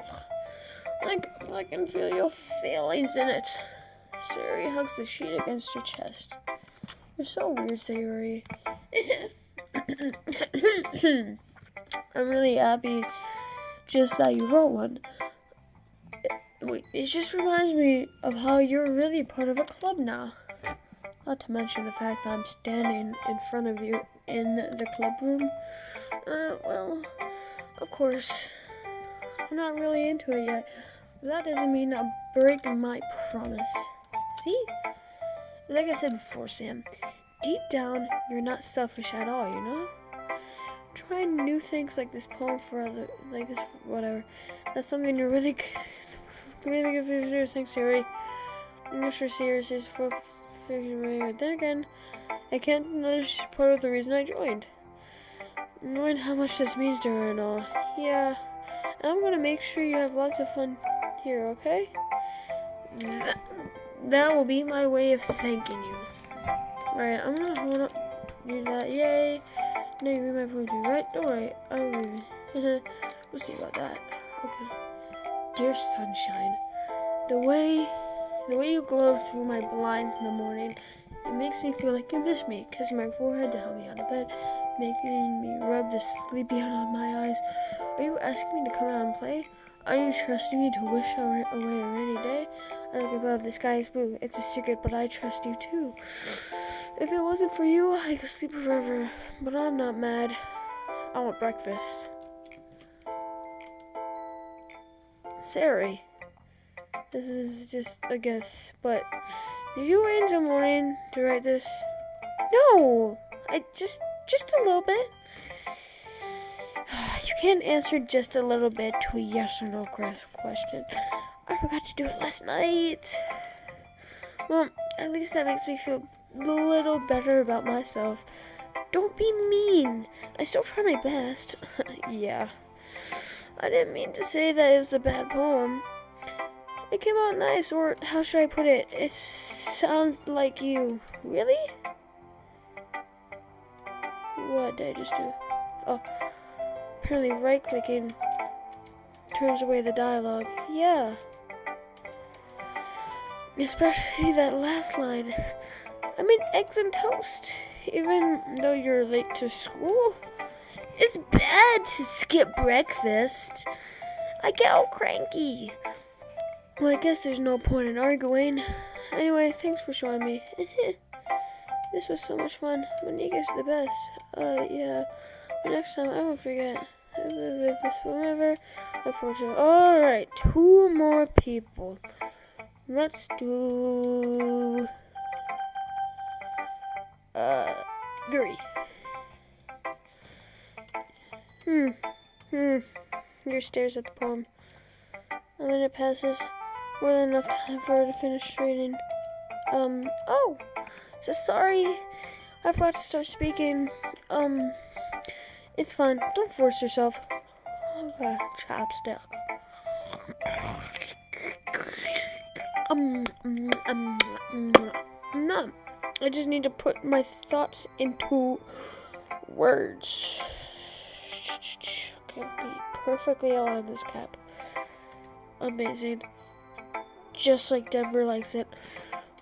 Like I can feel your feelings in it. Sayuri hugs the sheet against her chest. You're so weird, Sayuri. I'm really happy just that you wrote one. It just reminds me of how you're really part of a club now. Not to mention the fact that I'm standing in front of you in the club room. Well, of course, I'm not really into it yet. But that doesn't mean I'll break my promise. See? Like I said before, Sam, deep down, you're not selfish at all, you know? Trying new things like this poem for other, like this, whatever. That's something you're really good for you. Thanks, Sayuri. I'm not sure Sayuri is for figuring out. Then again, I can't deny she's part of the reason I joined. Knowing how much this means to her and all. Yeah, and I'm gonna make sure you have lots of fun here, okay? That will be my way of thanking you. Alright, I'm gonna hold up. Do that. Yay. No, you read my poetry, right? Don't worry, I'll read it. We'll see about that. Okay. Dear sunshine, the way you glow through my blinds in the morning, it makes me feel like you miss me. Kissing my forehead to help me out of bed, making me rub the sleepy out of my eyes. Are you asking me to come out and play? Are you trusting me to wish away a rainy day? I look above, the sky is blue. It's a secret, but I trust you too. If it wasn't for you, I could sleep forever. But I'm not mad. I want breakfast. Sayuri. This is just a guess, but did you wait until morning to write this? No! I just a little bit. You can't answer just a little bit to a yes or no question. I forgot to do it last night. Well, at least that makes me feel a little better about myself. Don't be mean. I still try my best. Yeah. I didn't mean to say that it was a bad poem. It came out nice, or how should I put it? It sounds like you. Really? What did I just do? Oh. Apparently right-clicking turns away the dialogue. Yeah. Especially that last line. I mean, eggs and toast. Even though you're late to school. It's bad to skip breakfast. I get all cranky. Well, I guess there's no point in arguing. Anyway, thanks for showing me. This was so much fun. Monika's the best. Yeah. But next time, I won't forget. I live with this forever. Look forward to it. Alright, 2 more people. Let's do... Yuri. Yuri stares at the poem. A minute passes. More than enough time for her to finish reading. Oh! So sorry. I forgot to start speaking. It's fine. Don't force yourself. Okay, chopstick. No. I just need to put my thoughts into words. Okay, be perfectly aligned this cap. Amazing. Just like Denver likes it.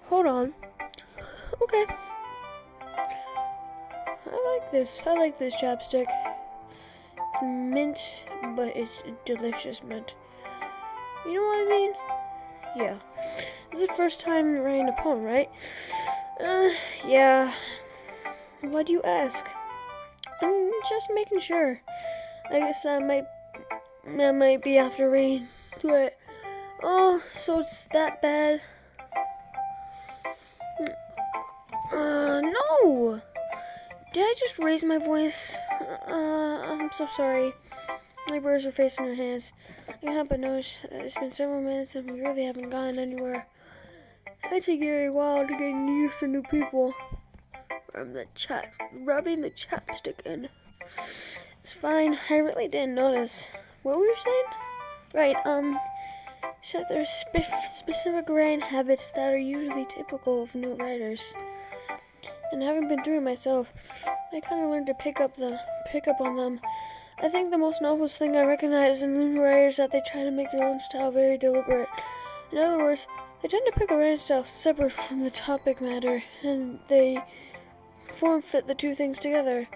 Hold on. Okay. I like this chapstick. It's mint, but it's delicious mint. You know what I mean? Yeah. This is the first time you're writing a poem, right? Yeah. Why do you ask? I'm just making sure. I guess that might be after reading to it. Oh, so it's that bad? No! Did I just raise my voice? I'm so sorry. My birds are facing their hands. I can't help but notice that it's been several minutes and we really haven't gone anywhere. It takes a while to get used to new people. Rubbing the chapstick in. It's fine. I really didn't notice. What were you saying? Right, so there's specific writing habits that are usually typical of new writers. And having been through it myself, I kind of learned to pick up on them. I think the most novel thing I recognize in new writers is that they try to make their own style very deliberate. In other words, they tend to pick a writing style separate from the topic matter, and they form-fit the two things together.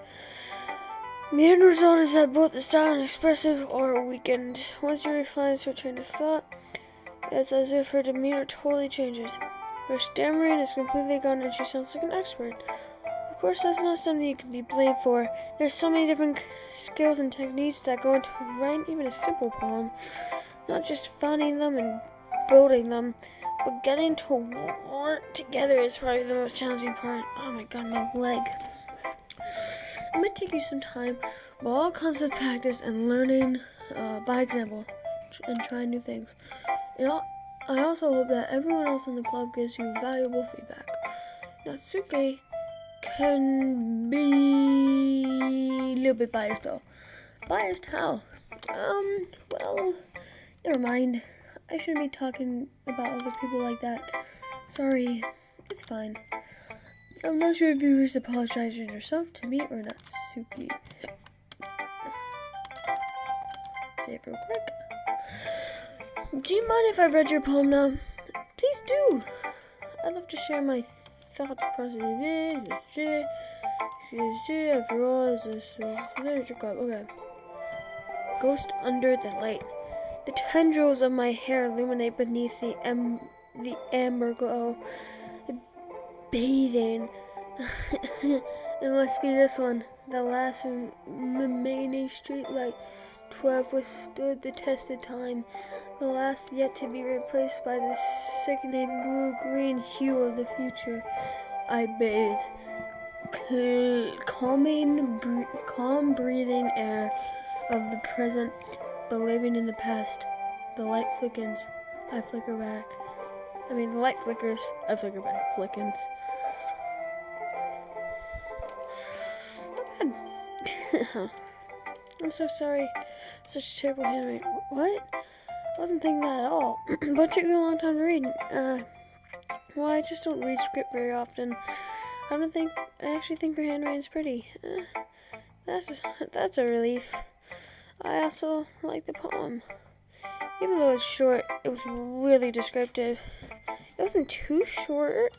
The end result is that both the style and expressive are weakened. Once you refine her train of thought, it's as if her demeanor totally changes. Her stammering is completely gone and she sounds like an expert. Of course, that's not something you can be blamed for. There's so many different skills and techniques that go into writing even a simple poem. Not just finding them and building them, but getting to work together is probably the most challenging part. Oh my god, my leg. It might take you some time, but all comes with practice and learning by example and trying new things. I also hope that everyone else in the club gives you valuable feedback. Natsuke can be a little bit biased though. Biased how? Well, never mind. I shouldn't be talking about other people like that. Sorry, it's fine. I'm not sure if you were apologizing yourself to me or Natsuki. Say it real quick. Do you mind if I read your poem now? Please do. I'd love to share my thought process. After all, is this literature club? Okay. Ghost under the light. The tendrils of my hair illuminate beneath the amber glow. Bathing. It must be this one. The last remaining streetlight to have withstood the test of time. The last yet to be replaced by the sickening blue-green hue of the future. I bathe. Calm breathing air of the present, but living in the past. The light flickens. I flicker back. The light flickers. I flicker back. Flickens. I'm so sorry. Such a terrible handwriting. What? I wasn't thinking that at all. But it took me a long time to read. Well, I just don't read script very often. I actually think your handwriting's pretty. That's a relief. I also like the poem. Even though it's short, it was really descriptive. It wasn't too short.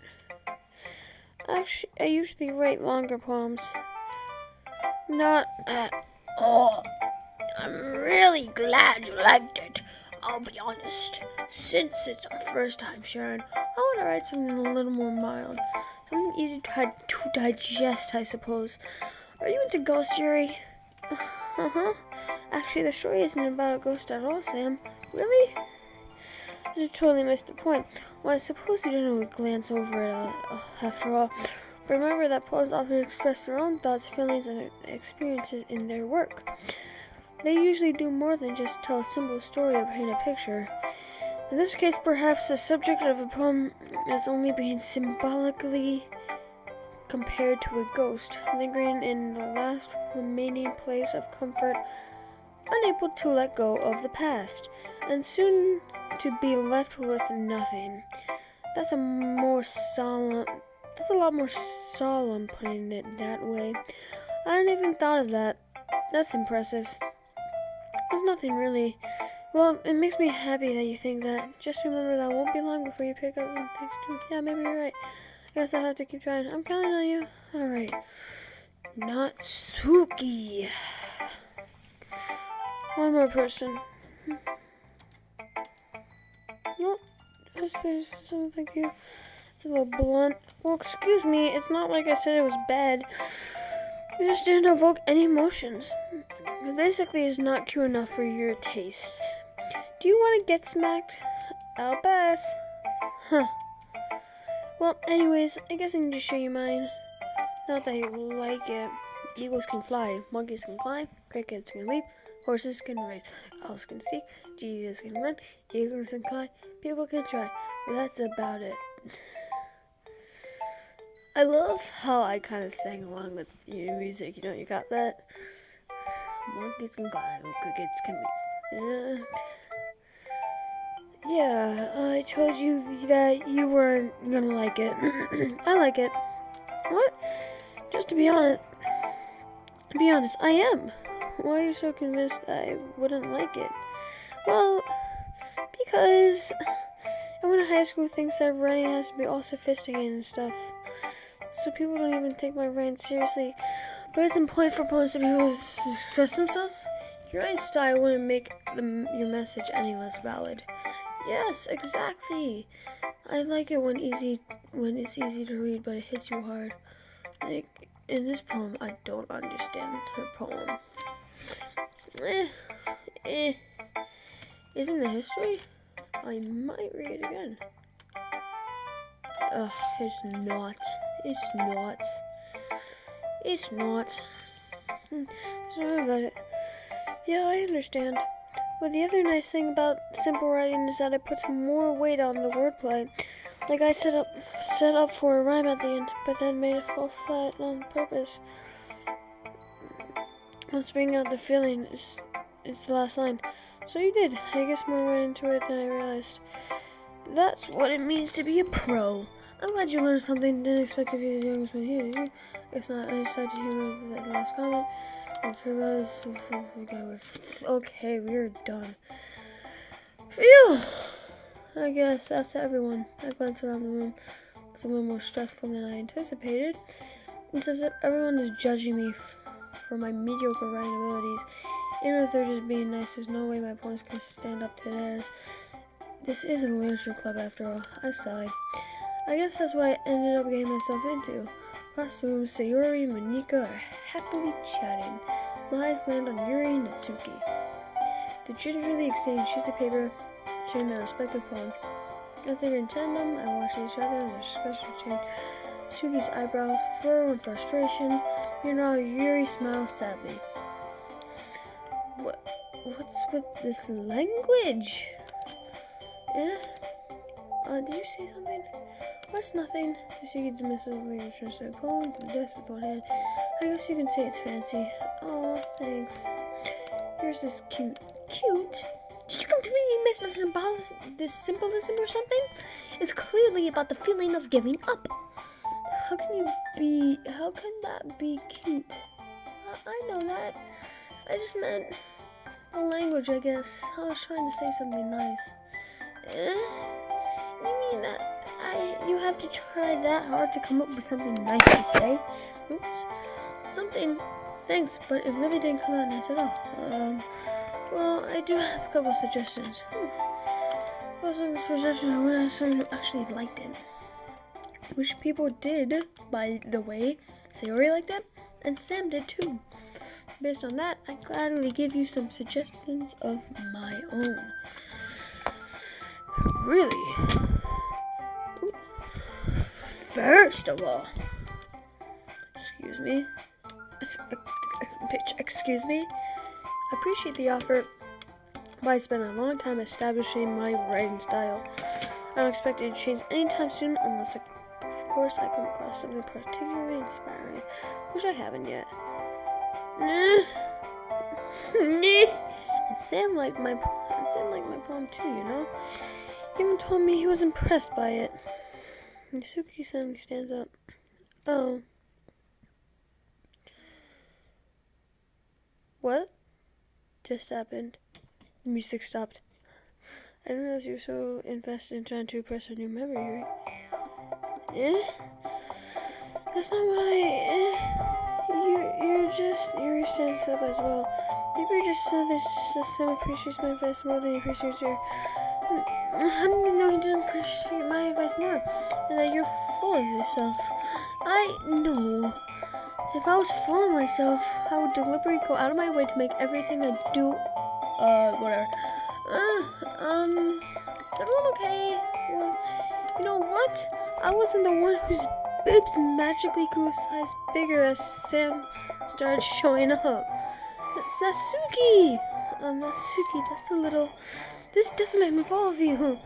Actually, I usually write longer poems. Not at all. I'm really glad you liked it. I'll be honest. Since it's our first time sharing, I want to write something a little more mild. Something easy to digest, I suppose. Are you into ghost theory? Uh-huh. Actually, the story isn't about a ghost at all, Sam. Really? You totally missed the point. Well, I suppose you didn't glance over it after all. But remember that poets often express their own thoughts, feelings, and experiences in their work. They usually do more than just tell a simple story or paint a picture. In this case, perhaps the subject of a poem is only being symbolically compared to a ghost, lingering in the last remaining place of comfort, unable to let go of the past, and soon to be left with nothing. That's a more solemn That's a lot more solemn putting it that way. I hadn't even thought of that. That's impressive. There's nothing really. Well, it makes me happy that you think that. Just remember that won't be long before you pick up on things too. Yeah, maybe you're right. I guess I'll have to keep trying. I'm counting on you. Alright. Natsuki. One more person. No, just something like you. It's a little blunt. Well, excuse me. It's not like I said it was bad. You just didn't evoke any emotions. It basically is not cute enough for your tastes. Do you want to get smacked? I'll pass. Huh. Well, anyways, I guess I need to show you mine. Not that you like it. Eagles can fly, monkeys can climb, crickets can leap, horses can race, owls can speak, cheetahs can run, eagles can fly, people can try. But that's about it. I love how I kind of sang along with your music. You know, you got that? Monkeys can climb, crickets can leap. Yeah, I told you that you weren't gonna like it. I like it. What? Just to be honest, I am. Why are you so convinced I wouldn't like it? Well, because everyone in high school thinks that writing has to be all sophisticated and stuff. So people don't even take my writing seriously. But it's important for opponents to be able to express themselves. Your writing style wouldn't make your message any less valid. Yes, exactly. I like it when it's easy to read, but it hits you hard. Like in this poem, I don't understand her poem. Isn't the history? I might read it again. It's not. It's not. It's not. Sorry about it. Yeah, I understand. But the other nice thing about simple writing is that it puts more weight on the wordplay. Like I set up for a rhyme at the end, but then made it fall flat on purpose. Let's bring out the feeling. It's the last line. So you did. I guess more went into it than I realized. That's what it means to be a pro. I'm glad you learned something. Didn't expect to be the youngest one here. It's not. I decided to humor that last comment. Okay, we're done. Phew! I guess that's everyone. I glanced around the room. It's a little more stressful than I anticipated. It's as if everyone is judging me for my mediocre writing abilities. Even if they're just being nice, there's no way my opponents can stand up to theirs. This isn't a literature club after all. I sighed. I guess that's what I ended up getting myself into. Across the room, Sayori and Monika are happily chatting. My eyes land on Yuri and Natsuki. They gingerly exchange sheets of paper, sharing their respective poems. As they were in tandem, I watched each other and their expressions change. Suki's eyebrows furrow in frustration. Meanwhile, Yuri smiles sadly. What's with this language? Did you say something? What's nothing? Suki dismissively returns to the poem to the desk with one hand. I guess you can say it's fancy. Oh, thanks. Yours is cute. Cute? Did you completely miss the symbolism or something? It's clearly about the feeling of giving up. How can that be cute? I know that. I just meant the language, I guess. I was trying to say something nice. You mean that you have to try that hard to come up with something nice to say? Oops. Something. Thanks, but it really didn't come out nice at all. Well, I do have a couple of suggestions. For some suggestions, I would have someone who actually liked it. Which people did, by the way. Sayori liked it, and Sam did too. Based on that, I gladly give you some suggestions of my own. Really? Ooh. First of all, excuse me. I appreciate the offer, but I spent a long time establishing my writing style. I don't expect it to change anytime soon unless, of course, I come across something particularly inspiring, which I haven't yet. And Sam liked my poem too, you know? He even told me he was impressed by it. Natsuki suddenly stands up. Oh. What just happened? The music stopped. I didn't realize you were so invested in trying to impress on your memory. Eh? That's not what Yuri stands up as well. Maybe you just saw this, Sam appreciates my advice more than he appreciates your... How do you know he didn't appreciate my advice more? And that you're full of yourself. I know. If I was full of myself, I would deliberately go out of my way to make everything I do, whatever. Everyone okay? Well, you know what? I wasn't the one whose boobs magically grew a size bigger as Sam started showing up. It's Natsuki! Natsuki, that's a little... This doesn't involve you.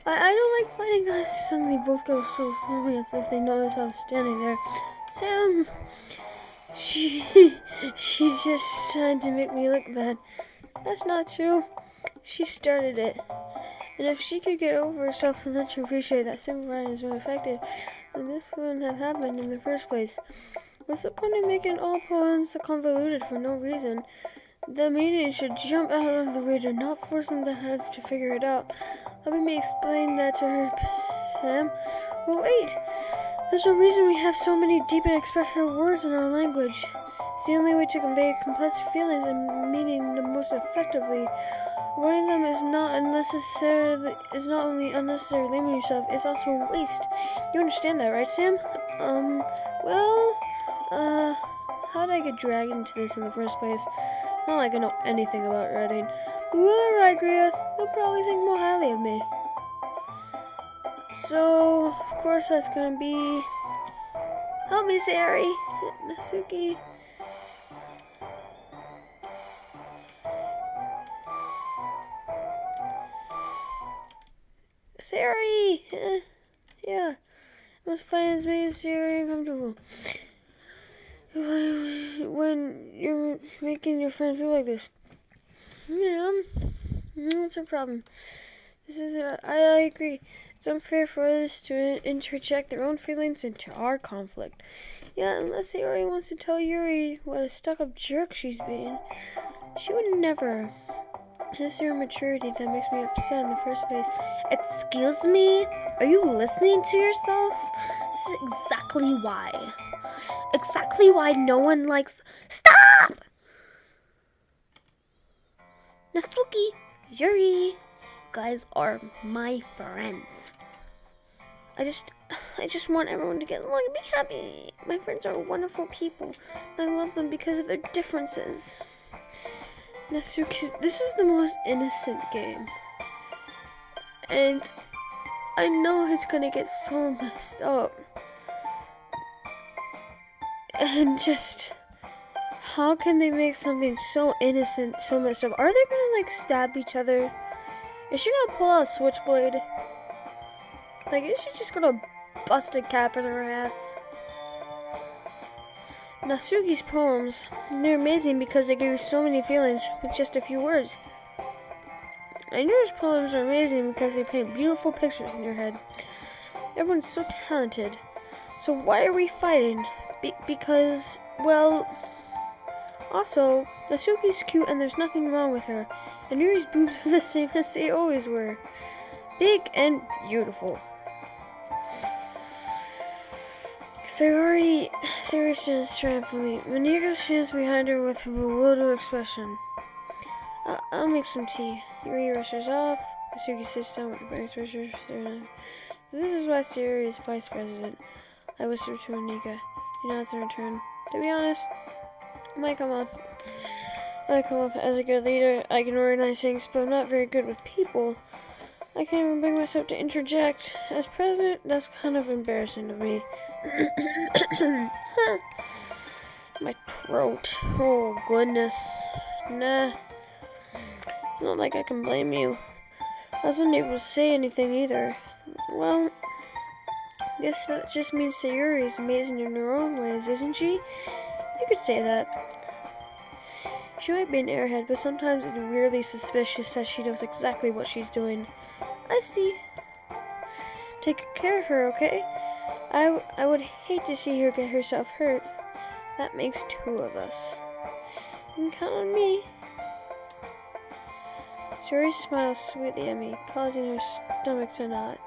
I don't like fighting guys. Suddenly both go so slowly as if they noticed I was standing there. Sam... She's just trying to make me look bad. That's not true. She started it. And if she could get over herself and let you appreciate that simple writing is more effective, then this wouldn't have happened in the first place. What's the point of making all poems so convoluted for no reason? The meaning should jump out of the reader, not force them to have to figure it out. Let me explain that to her, Sam. Well, wait. There's a reason we have so many deep and expressive words in our language. It's the only way to convey complex feelings and meaning the most effectively. Avoiding them is not only unnecessary limiting yourself, it's also a waste. You understand that, right, Sam? How did I get dragged into this in the first place? Not like I know anything about writing. Whoever I agree with, they'll probably think more highly of me. So, of course that's gonna be... Help me, Sayori! Natsuki. Sayori! Yeah. I must find as many Sayori uncomfortable. When you're making your friend feel like this. Yeah, that's a problem. I agree. It's unfair for others to interject their own feelings into our conflict. Yeah, unless Sayori wants to tell Yuri what a stuck-up jerk she's being. She would never. It's your maturity that makes me upset in the first place. Excuse me? Are you listening to yourself? This is exactly why. Exactly why no one likes... Stop! Natsuki, Yuri, you guys are my friends. I just want everyone to get along and be happy. My friends are wonderful people. I love them because of their differences. Natsuki, this is the most innocent game. And I know it's gonna get so messed up. And just... How can they make something so innocent so messed up? Are they gonna, like, stab each other? Is she gonna pull out a switchblade? Like, is she just gonna bust a cap in her ass? Natsuki's poems, they're amazing because they give you so many feelings with just a few words. And yours poems are amazing because they paint beautiful pictures in your head. Everyone's so talented. So why are we fighting? Because, well... Also, Natsuki's cute and there's nothing wrong with her. And Yuri's boobs are the same as they always were. Big and beautiful. Sayori stands triumphantly. Manika stands behind her with a bewildered expression. I'll make some tea. Yuri rushes off. Natsuki sits down with the bags rushes. This is why Sayori is vice president. I whisper to Manika. She nods in return. To be honest, I might come off as a good leader. I can organize things, but I'm not very good with people. I can't even bring myself to interject. As president, that's kind of embarrassing to me. My throat. Oh, goodness. Nah. It's not like I can blame you. I wasn't able to say anything either. Well, I guess that just means Sayuri is amazing in her own ways, isn't she? You could say that. She might be an airhead, but sometimes it's really suspicious that she knows exactly what she's doing. I see. take good care of her, okay? I would hate to see her get herself hurt. That makes 2 of us. You can count on me. Sayori smiles sweetly at me, causing her stomach to knot.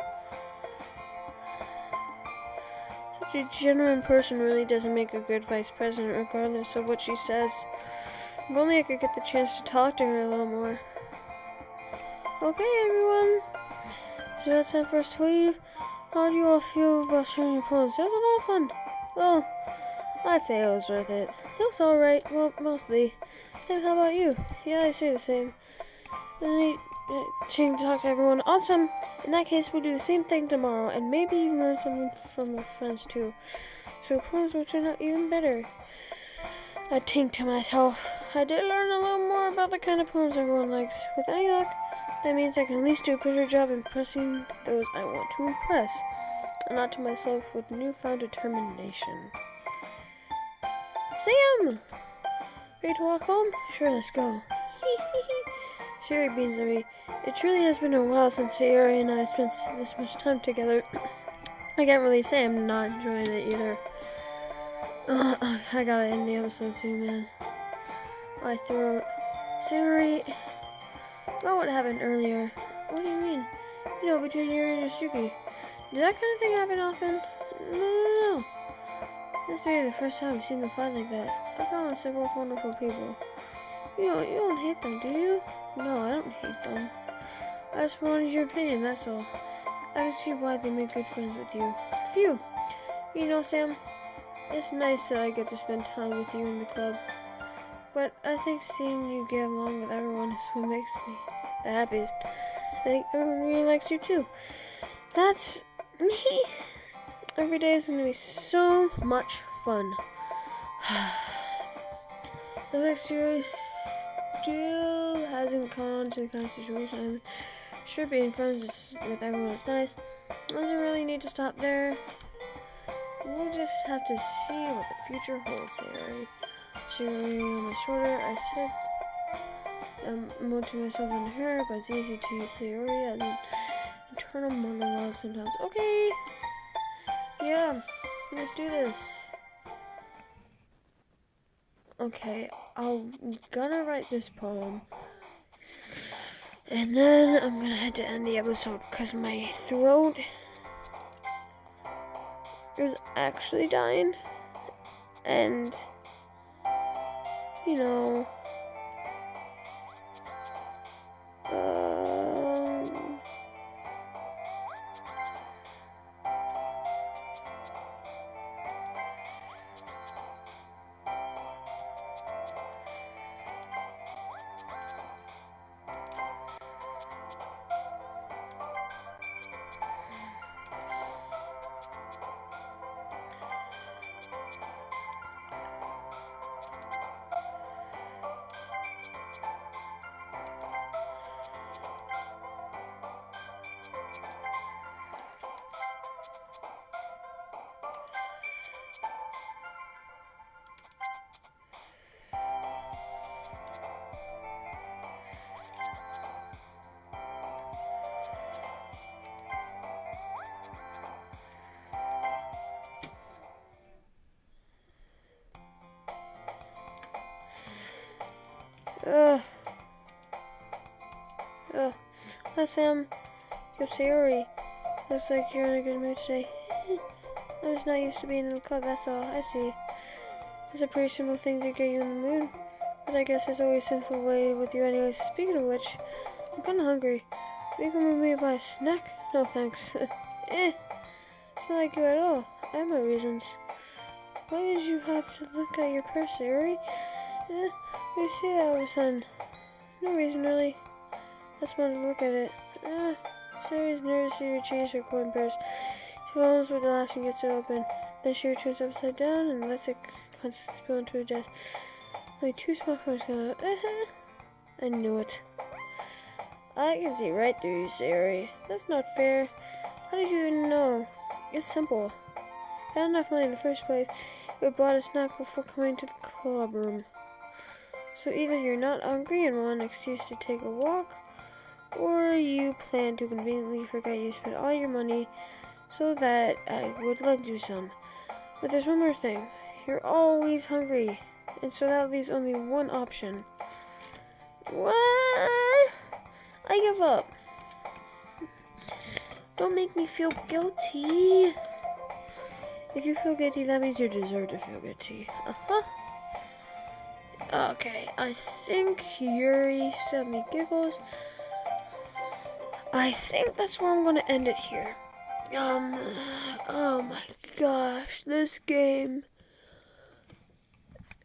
Such a genuine person really doesn't make a good vice president, regardless of what she says. If only I could get the chance to talk to her a little more. Okay, everyone. So that's time for us to leave. How do you all feel about sharing your poems? That was a lot of fun. Well, I'd say it was worth it. It was alright. Well, mostly. Sam, how about you? Yeah, I say the same. To talk to everyone. Awesome. In that case, we'll do the same thing tomorrow, and maybe even learn something from your friends too. So your poems will turn out even better. I think to myself, I did learn a little more about the kind of poems everyone likes. With any luck, that means I can at least do a better job impressing those I want to impress. And not to myself with newfound determination. Sam! Ready to walk home? Sure, let's go. Sayori beams at me. It truly has been a while since Sayori and I spent this much time together. I can't really say I'm not enjoying it either. I gotta end the episode soon, man. My throat. Sayori, about what happened earlier. What do you mean? You know, between you and Yusuke. Did that kind of thing happen often? No. This is really the first time I've seen them fight like that. I promise they're both wonderful people. You don't hate them, do you? No, I don't hate them. I just wanted your opinion, that's all. I can see why they make good friends with you. Phew. You know, Sam, it's nice that I get to spend time with you in the club. But I think seeing you get along with everyone is what makes me the happiest. I think everyone really likes you too. That's me. Every day is going to be so much fun. The next year still hasn't come on to the kind of situation. I'm sure being friends with everyone is nice. Doesn't really need to stop there. We'll just have to see what the future holds, Sayori. Sayori on my shoulder, I said, more to myself than her, but it's easy to use Sayori as an internal monologue sometimes. Okay. Yeah, let's do this. Okay, I'm gonna write this poem. And then I'm gonna head to end the episode because my throat is actually dying. And, you know, Hi Sam, yo Sayori. Looks like you're in a good mood today. I'm just not used to being in the club, that's all. I see. It's a pretty simple thing to get you in the mood. But I guess there's always a simple way with you anyways. Speaking of which, I'm kinda hungry. You can move me buy a snack? No thanks. It's not like you at all. I have my reasons. Why did you have to look at your purse, Sayori? You see that all of a sudden. No reason really. I just wanted to look at it. Sayori's nervously retrieves her coin purse. She follows with a laugh and gets it open. Then she returns upside down and lets it spill into her desk. Only 2 small coins come out. I knew it. I can see right through you, Sayori. That's not fair. How did you even know? It's simple. I had enough money in the first place. We bought a snack before coming to the club room. So either you're not hungry and want an excuse to take a walk, or you plan to conveniently forget you spent all your money so that I would lend you some. But there's one more thing. You're always hungry, and so that leaves only one option. What? I give up. Don't make me feel guilty. If you feel guilty, that means you deserve to feel guilty. Okay, I think Yuri sent me giggles. I think that's where I'm gonna end it here. Oh my gosh, this game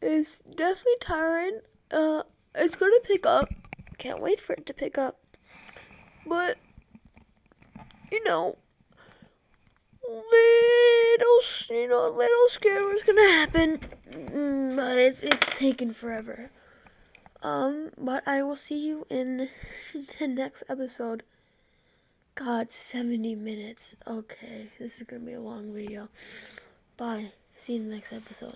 is definitely tiring. It's gonna pick up. Can't wait for it to pick up. But, little scare was gonna happen. But it's taken forever. But I will see you in the next episode. God, 70 minutes. Okay, this is gonna be a long video. Bye. See you in the next episode.